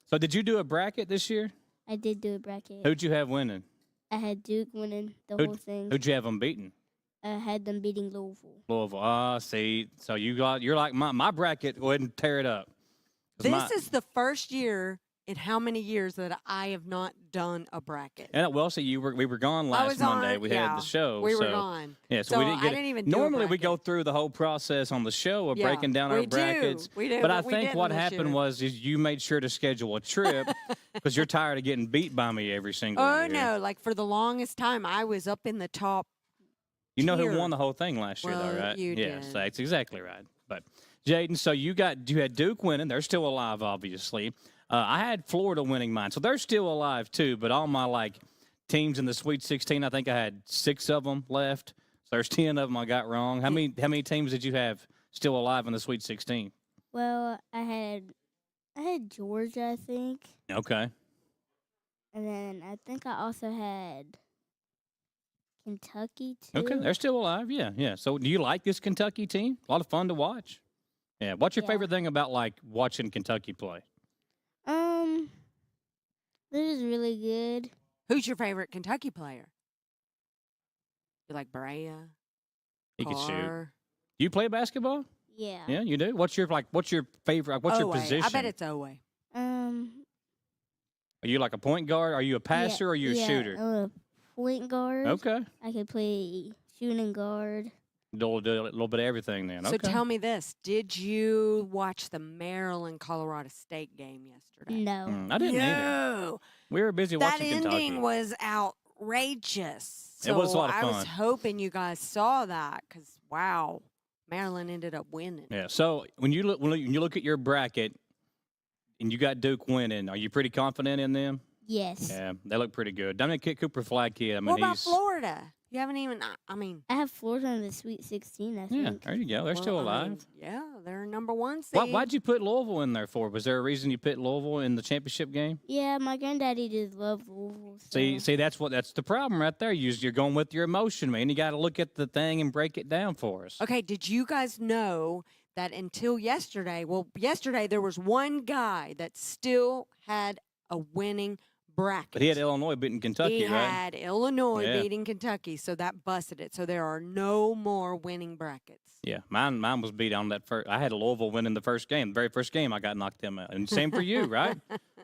So did you do a bracket this year? I did do a bracket. Who'd you have winning? I had Duke winning the whole thing. Who'd you have them beating? I had them beating Louisville. See. So you're like my bracket. Go ahead and tear it up. This is the first year in how many years that I have not done a bracket. And we were gone last Monday. We had the show. We were gone. Yeah, so we didn't get I didn't even normally do a we go through the whole process on the show of breaking down our brackets. We do. But I we think didn't what this happened year. was you made sure to schedule a trip because you're tired of getting beat by me every single year. Oh no, like for the longest time I was up in the top. You know tier. who won the whole thing last year, Well, though, right? you Yes, did. that's exactly right. But Jaden, so you had Duke winning. They're still alive, obviously. I had Florida winning mine, so they're still alive too. But all my teams in the Sweet 16, I think I had 6 of them left. So there's 10 of them I got wrong. How many teams did you have still alive in the Sweet 16? Well, I had Georgia, I think, Okay. and then I think I also had Kentucky too. Okay, they're still alive. Yeah. So do you like this Kentucky team? A lot of fun to watch. Yeah. What's your favorite thing about watching Kentucky play? They're just really good. Who's your favorite Kentucky player? You like Brea? He can shoot. Carr? Do you play basketball? Yeah. Yeah, you do. What's your favorite? What's your Owe. position? I bet it's Owe. Are you like a point guard? Are you a passer or are you a shooter? I'm a point guard. Okay. I could play shooting guard. Do a little bit of everything then. So Okay. tell me this. Did you watch the Maryland-Colorado State game yesterday? No. I didn't either. No. We were busy That watching Kentucky. ending was outrageous. So It was a lot of I was fun. hoping you guys saw that because, wow, Maryland ended up winning. Yeah. So when you look at your bracket and you got Duke winning, are you pretty confident in them? Yes. Yeah, they look pretty good. Dominic Cooper flag kid. I mean, what about Florida? You haven't even. I mean, I have Florida in the Sweet 16. I Yeah, think. there you go. They're still alive. Yeah, they're number 1 seed. Why'd you put Louisville in there for? Was there a reason you put Louisville in the championship game? Yeah, my granddaddy did love Louisville. So. See, that's the problem right there. You're going with your emotion, man. You got to look at the thing and break it down for us. Okay, did you guys know that until yesterday? Well, yesterday there was one guy that still had a winning bracket. But he had Illinois beating Kentucky, he right? had Illinois beating Kentucky, so that busted it. So there are no more winning brackets. Yeah, mine was beat on that first. I had Louisville winning the first game. The very first game, I got knocked them out. And same for you, right?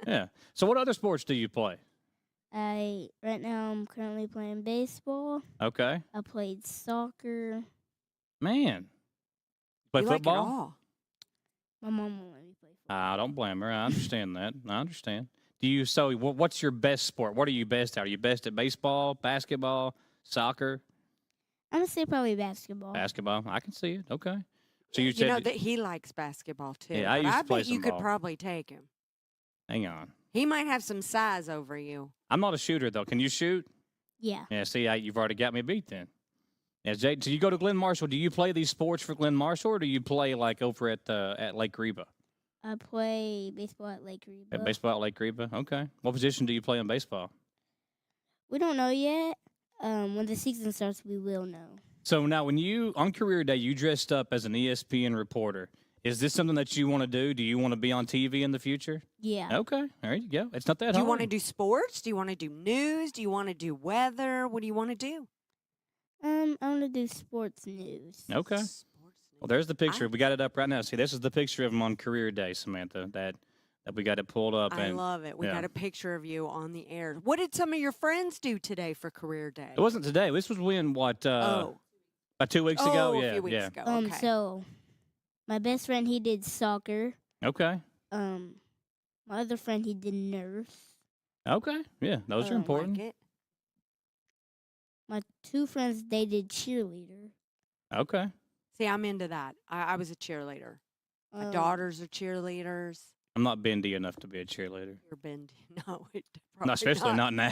Yeah. So what other sports do you play? Right now I'm currently playing baseball. Okay. I played soccer. Man. Play you football? Like it all. My mom won't let me play football. I don't blame her. I understand that. I understand. So what's your best sport? What are you best at? Are you best at baseball, basketball, soccer? I'm going to say probably basketball. Basketball. I can see it. Okay. So you know that he likes basketball too. Yeah, I used to play bet some you could ball. probably take him. Hang on. He might have some size over you. I'm not a shooter though. Can you shoot? Yeah. Yeah. See, you've already got me beat then. Yeah, Jay, so you go to Glen Marshall. Do you play these sports for Glen Marshall, or do you play like over at Lake Reba? I play baseball at Lake Reba. At baseball at Lake Reba. Okay. What position do you play in baseball? We don't know yet. When the season starts, we will know. So now, when on career day, you dressed up as an ESPN reporter. Is this something that you want to do? Do you want to be on TV in the future? Yeah. Okay. There you go. It's not that hard. Do you want to do sports? Do you want to do news? Do you want to do weather? What do you want to do? I want to do sports news. Okay. Well, there's the picture. We got it up right now. See, this is the picture of him on career day, Samantha, that we got it pulled up. I love it. We yeah. got a picture of you on the air. What did some of your friends do today for career day? It wasn't today. This was when, about 2 weeks ago? A few weeks ago. Okay. So my best friend, he did soccer. Okay. My other friend, he did nurse. Okay. Yeah, those are important. Like it. My two friends, they did cheerleader. Okay. See, I'm into that. I was a cheerleader. My daughters are cheerleaders. I'm not bendy enough to be a cheerleader. You're bendy. No, No, especially not now.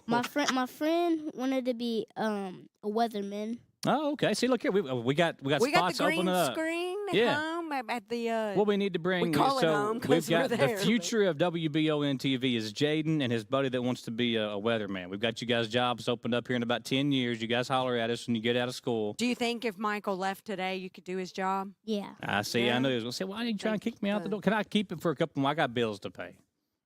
my friend wanted to be a weatherman. Oh, okay. See, look here. We got spots the green opening up. screen Yeah. home at the. What we need to bring. We call it home we've 'cause we're got the there, future of WBON TV is Jaden and his buddy that wants to be a weatherman. We've got you guys jobs opened up here in about 10 years. You guys holler at us when you get out of school. Do you think if Michael left today, you could do his job? Yeah. I see. Yeah. I know he was going to say, why are you trying to kick me out the door? Can I keep it for a couple more? I got bills to pay.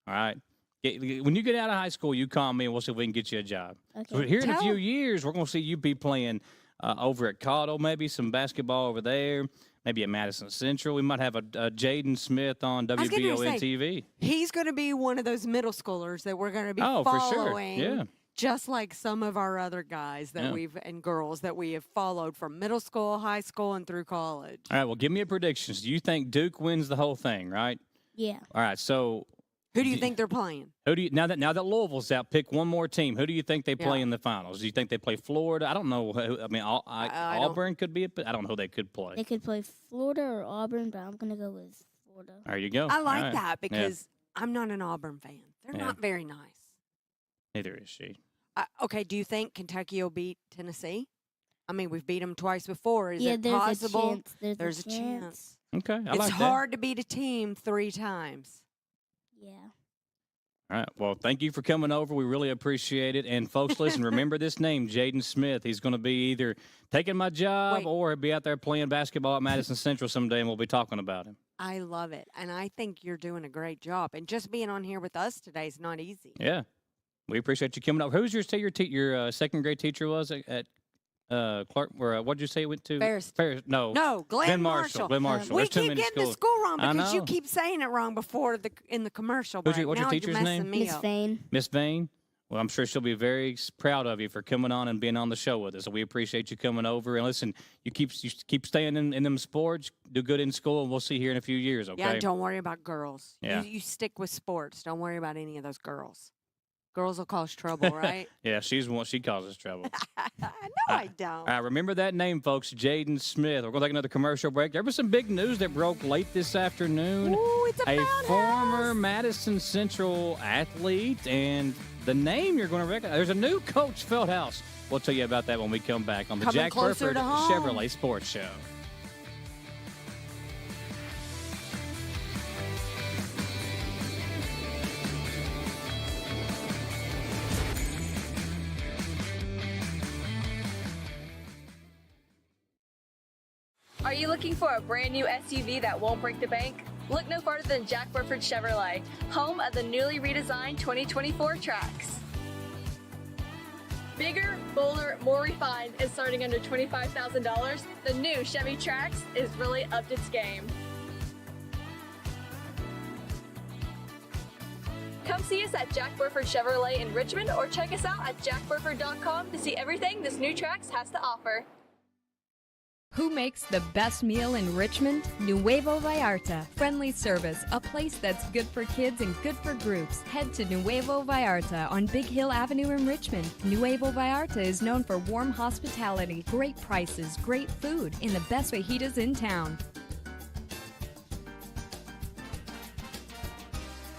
All right. When you get out of high school, you call me and we'll see if we can get you a job. Okay. So here in a few years, we're going to see you be playing over at Cottle, maybe some basketball over there, maybe at Madison Central. We might have a Jaden Smith on WBON TV. He's going to be one of those middle schoolers that we're going to be for following. sure. Yeah. Just like some of our other guys that and girls that we have followed from middle school, high school, and through college. All right, well, give me a prediction. Do you think Duke wins the whole thing, right? Yeah. All right, so who do you think they're playing? Who do you now that Louisville's out? Pick one more team. Who do you think they play in the finals? Do you think they play Florida? I don't know. I mean, Auburn could be, but I don't know who they could play. They could play Florida or Auburn, but I'm gonna go with Florida. There you go. I like that because I'm not an Auburn fan. They're not very nice. Neither is she. Okay, do you think Kentucky will beat Tennessee? I mean, we've beat them twice before. Is it there's possible? A chance. There's a chance. Okay, it's hard to beat a team 3 times. Yeah. All right. Well, thank you for coming over. We really appreciate it. And folks, listen, remember this name, Jaden Smith. He's going to be either taking my job or be out there playing basketball at Madison Central someday, and we'll be talking about him. I love it. And I think you're doing a great job. And just being on here with us today is not easy. Yeah. We appreciate you coming over. Who's your second grade teacher was at Clark? Or what did you say you went to? Ferris. No, Glenn Marshall. Glenn Marshall. We There's too keep many getting schools. the school wrong because you know. keep saying it wrong before in the commercial break. What's your now teacher's you're messing name? me Miss up. Vane. Miss Vane. Well, I'm sure she'll be very proud of you for coming on and being on the show with us. So we appreciate you coming over. And listen, you keep staying in them sports, do good in school, and we'll see you here in a few years, okay? Yeah, don't worry about girls. Yeah. You stick with sports. Don't worry about any of those girls. Girls will cause trouble, right? Yeah, she's one. She causes trouble. No, I don't. Remember that name, folks, Jaden Smith. We're going to take another commercial break. There was some big news that broke late this afternoon. Ooh, it's a former Madison Central athlete, and the name you're going to recognize. There's a new Coach Feldhouse. We'll tell you about that when we come back on the Jack Burford Chevrolet Sports Show. Are you looking for a brand new SUV that won't break the bank? Look no farther than Jack Burford Chevrolet, home of the newly redesigned 2024 Trax. Bigger, bolder, more refined, and starting under $25,000, the new Chevy Trax is really upped its game. Come see us at Jack Burford Chevrolet in Richmond or check us out at jackburford.com to see everything this new Trax has to offer. Who makes the best meal in Richmond? Nuevo Vallarta. Friendly service, a place that's good for kids and good for groups. Head to Nuevo Vallarta on Big Hill Avenue in Richmond. Nuevo Vallarta is known for warm hospitality, great prices, great food, and the best fajitas in town.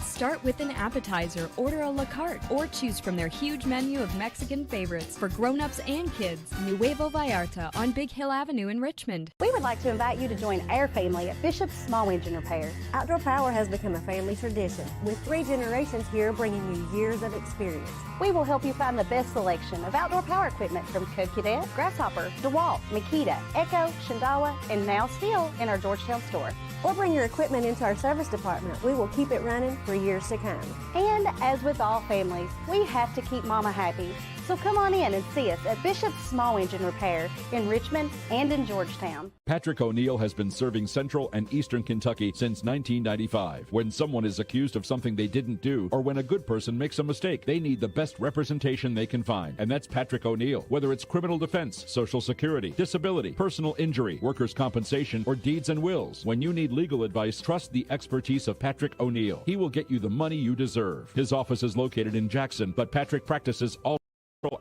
Start with an appetizer, order a la carte, or choose from their huge menu of Mexican favorites for grown-ups and kids. Nuevo Vallarta on Big Hill Avenue in Richmond. We would like to invite you to join our family at Bishop's Small Engine Repair. Outdoor power has become a family tradition, with 3 generations here bringing you years of experience. We will help you find the best selection of outdoor power equipment from Code Cadet, Grasshopper, DeWalt, Makita, Echo, Shindawa, and now still in our Georgetown store. Or bring your equipment into our service department. We will keep it running for years to come. And as with all families, we have to keep Mama happy. So come on in and see us at Bishop's Small Engine Repair in Richmond and in Georgetown. Patrick O'Neill has been serving Central and Eastern Kentucky since 1995. When someone is accused of something they didn't do, or when a good person makes a mistake, they need the best representation they can find. And that's Patrick O'Neill. Whether it's criminal defense, Social Security, disability, personal injury, workers' compensation, or deeds and wills, when you need legal advice, trust the expertise of Patrick O'Neill. He will get you the money you deserve. His office is located in Jackson, but Patrick practices all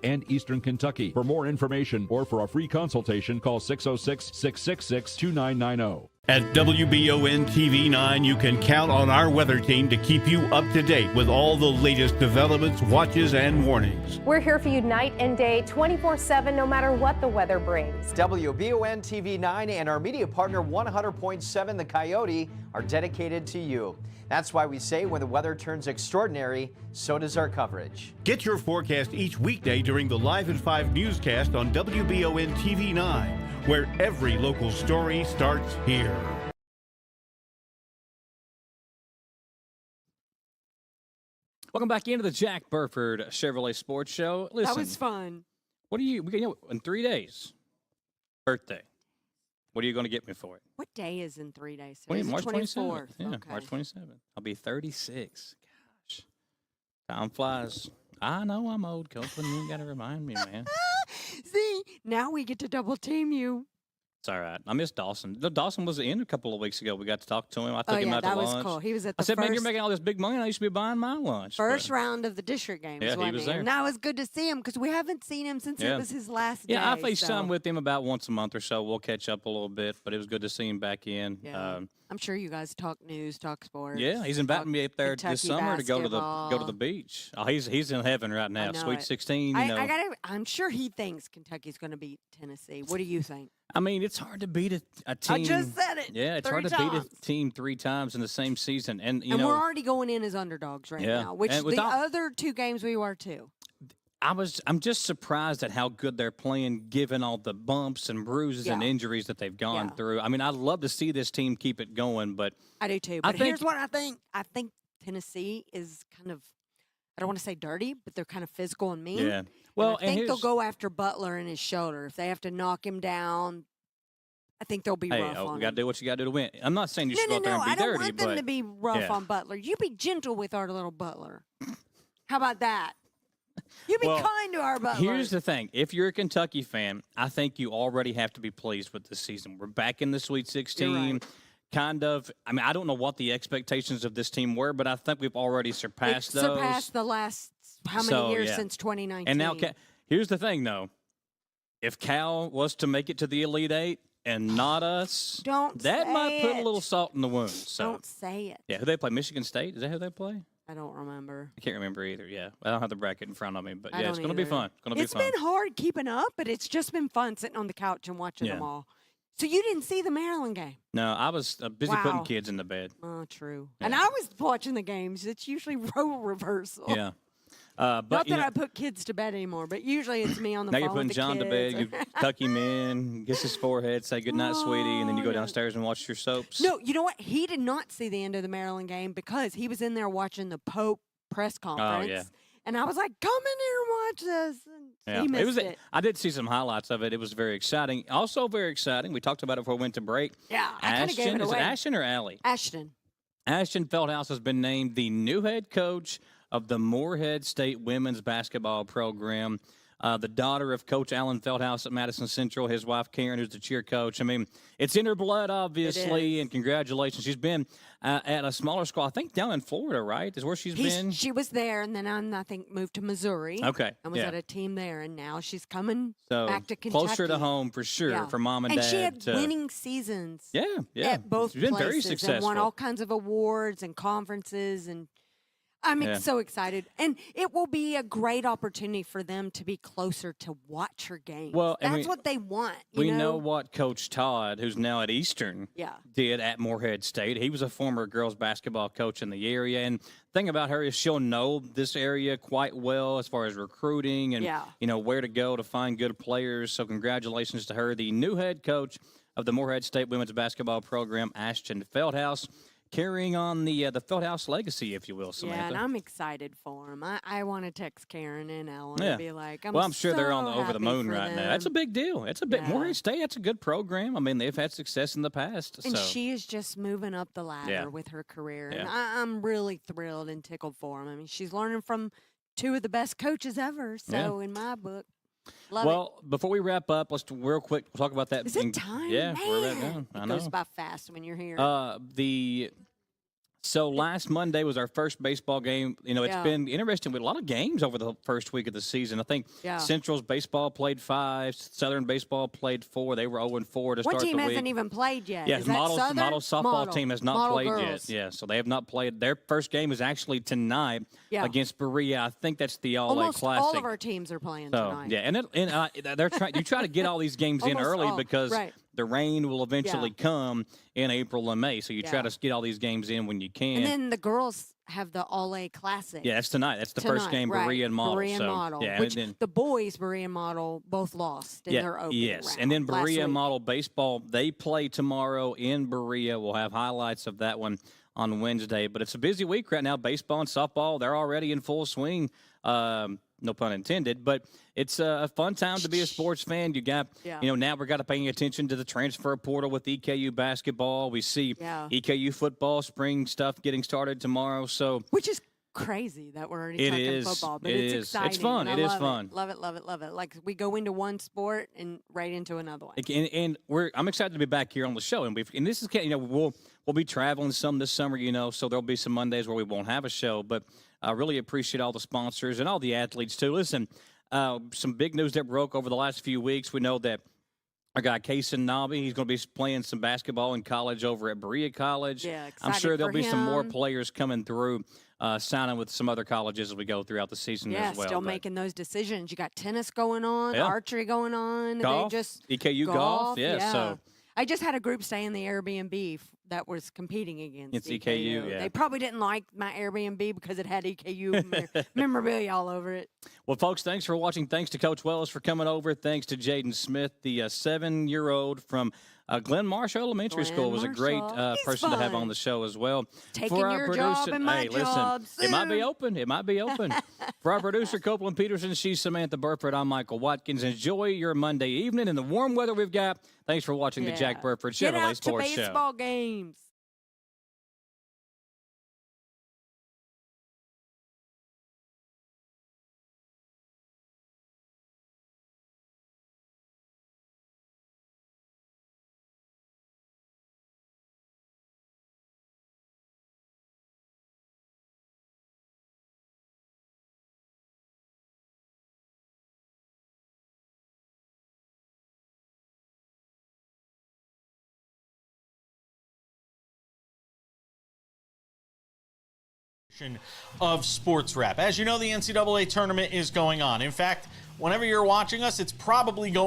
and Eastern Kentucky. For more information or for a free consultation, call 606-666-2990. At WBON TV 9, you can count on our weather team to keep you up to date with all the latest developments, watches, and warnings. We're here for you night and day, 24/7, no matter what the weather brings. WBON TV 9 and our media partner 100.7 The Coyote are dedicated to you. That's why we say when the weather turns extraordinary, so does our coverage. Get your forecast each weekday during the Live at 5 newscast on WBON TV 9, where every local story starts here. Welcome back into the Jack Burford Chevrolet Sports Show. Listen, that was fun. What are you, in 3 days, birthday, what are you going to get me for it? What day is in 3 days? March 27th. Yeah, okay. March 27th. I'll be 36. Gosh. Time flies. I know I'm old, Copeland. You got to remind me, man. See, now we get to double team you. It's all right. I miss Dawson. Dawson was in a couple of weeks ago. We got to talk to him. I took him out to lunch. That was cool. He was at the I said, man, you're making all this big money, and I used to be buying my lunch. First round of the district games. Yeah, he was there. And that was good to see him because we haven't seen him since it was his last day. Yeah, I FaceTime with him about once a month or so. We'll catch up a little bit, but it was good to see him back in. Yeah. I'm sure you guys talk news, talk sports. Yeah, he's inviting me up there this summer to go to the beach. Oh, he's in heaven right now. Sweet 16. I'm sure he thinks Kentucky's going to beat Tennessee. What do you think? I mean, it's hard to beat a team. I just said it. Yeah, it's hard to beat a team 3 times in the same season, and we're already going in as underdogs right now, which the other 2 games we were too. I'm just surprised at how good they're playing, given all the bumps and bruises and injuries that they've gone through. I mean, I'd love to see this team keep it going, but I do too. But here's what I think. I think Tennessee is kind of, I don't want to say dirty, but they're kind of physical and mean. Yeah. Well, and I think they'll go after Butler and his shoulder. If they have to knock him down, I think they'll be rough on him. You got to do what you got to do to win. I'm not saying you should go out there and be dirty, I don't want them to be rough on Butler. You be gentle with our little Butler. How about that? You be kind to our Butler. Here's the thing. If you're a Kentucky fan, I think you already have to be pleased with this season. We're back in the Sweet 16. Right. Kind of. I mean, I don't know what the expectations of this team were, but I think we've already surpassed those. Surpassed the last how many years since 2019? And now, here's the thing, though. If Cal was to make it to the Elite Eight and not us, that might put a little salt in the wound. So. Don't say it. Yeah, who they play? Michigan State? Is that who they play? I don't remember. I can't remember either. Yeah, I don't have the bracket in front of me, but yeah, it's going to be fun. It's been hard keeping up, but it's just been fun sitting on the couch and watching them all. So you didn't see the Maryland game? No, I was busy putting kids in the bed. Oh, true. Yeah. And I was watching the games. It's usually role reversal. Yeah. But not that I put kids to bed anymore, but usually it's me on the phone. Now you're putting with John kids. to bed. You tuck him in, kiss his forehead, say goodnight, sweetie, and then you go downstairs and watch your soaps. No, you know what? He did not see the end of the Maryland game because he was in there watching the Pope press conference. Oh, yeah. And I was like, come in here and watch this. And he missed it. I did see some highlights of it. It was very exciting. Also very exciting. We talked about it before we went to break. Yeah, I kind of gave it away. Is it Ashton or Allie? Ashton. Ashton Feldhouse has been named the new head coach of the Morehead State women's basketball program. The daughter of Coach Alan Feldhouse at Madison Central, his wife Karen, who's the cheer coach. I mean, it's in her blood, obviously, and congratulations. She's been at a smaller school, I think down in Florida, right? Is where she's been? She was there, and then I think moved to Missouri. Okay. And was at a team there, and now she's coming back to Kentucky. Closer to home for sure, for mom and dad. And she had winning seasons. Yeah. At both she's been places very successful. and won all kinds of awards and conferences and I'm so excited. And it will be a great opportunity for them to be closer to watch her games. Well, that's what they want. We know what Coach Todd, who's now at Eastern, did at Morehead State. He was a former girls basketball coach in the area. And the thing about her is she'll know this area quite well as far as recruiting and, where to go to find good players. So congratulations to her, the new head coach of the Morehead State women's basketball program, Ashton Feldhouse. Carrying on the Feldhouse legacy, if you will, Samantha. Yeah, and I'm excited for them. I want to text Karen and Ellen and be like, I'm sure they're over the moon right now. That's a big deal. It's a big Morehead State. That's a good program. I mean, they've had success in the past. And she is just moving up the ladder with her career. And I'm really thrilled and tickled for them. I mean, she's learning from two of the best coaches ever. So in my book. Love it. Before we wrap up, let's real quick talk about that. Is it time? Yeah, Man, we're about done. I know. It goes by fast when you're here. So last Monday was our first baseball game. You know, it's been interesting with a lot of games over the first week of the season. I think Central's baseball played 5, Southern baseball played 4. They were 0-4 to start the week. One team hasn't even played yet. Yeah, Model softball team has not played yet. Yeah, so they have not played. Their first game is actually tonight against Berea. I think that's the All-A Classic. Almost all of our teams are playing tonight. Yeah, and they're trying. You try to get all these games in early because the rain will eventually come in April and May. So you try to get all these games in when you can. And then the girls have the All-A Classic. Yeah, that's tonight. That's the first game, Berea and Model. Berea and Model. Yeah, which the boys, Berea and Model, both lost in their opening round. And then Berea and Model baseball, they play tomorrow in Berea. We'll have highlights of that one on Wednesday. But it's a busy week right now. Baseball and softball, they're already in full swing. No pun intended, but it's a fun time to be a sports fan. You got, now we've got to pay attention to the transfer portal with EKU basketball. We see EKU football, spring stuff getting started tomorrow. So, which is crazy that we're already talking football, but it's exciting. It's fun. It is fun. Love it, love it, love it. Like we go into one sport and right into another one. And I'm excited to be back here on the show. And this is, we'll be traveling some this summer, so there'll be some Mondays where we won't have a show, but I really appreciate all the sponsors and all the athletes, too. Listen, some big news that broke over the last few weeks. We know that our guy, Kaysen Nobby, he's going to be playing some basketball in college over at Berea College. Yeah, I'm sure there'll be some more players coming through, signing with some other colleges as we go throughout the season as well. Yeah, still making those decisions. You got tennis going on, archery going on. Golf, EKU golf. Yeah, so. I just had a group stay in the Airbnb that was competing against EKU. Yeah. They probably didn't like my Airbnb because it had EKU memorabilia all over it. Well, folks, thanks for watching. Thanks to Coach Wells for coming over. Thanks to Jaden Smith, the 7-year-old from Glen Marsh Elementary School. Was a great person to have on the show as well. Taking your job and my job. It might be open. It might be open. For our producer, Copeland Peterson, she's Samantha Burford. I'm Michael Watkins. Enjoy your Monday evening in the warm weather we've got. Thanks for watching the Jack Burford Chevrolet Sports Show. Get out to baseball games. of Sports Wrap. As you know, the NCAA tournament is going on. In fact, whenever you're watching us, it's probably going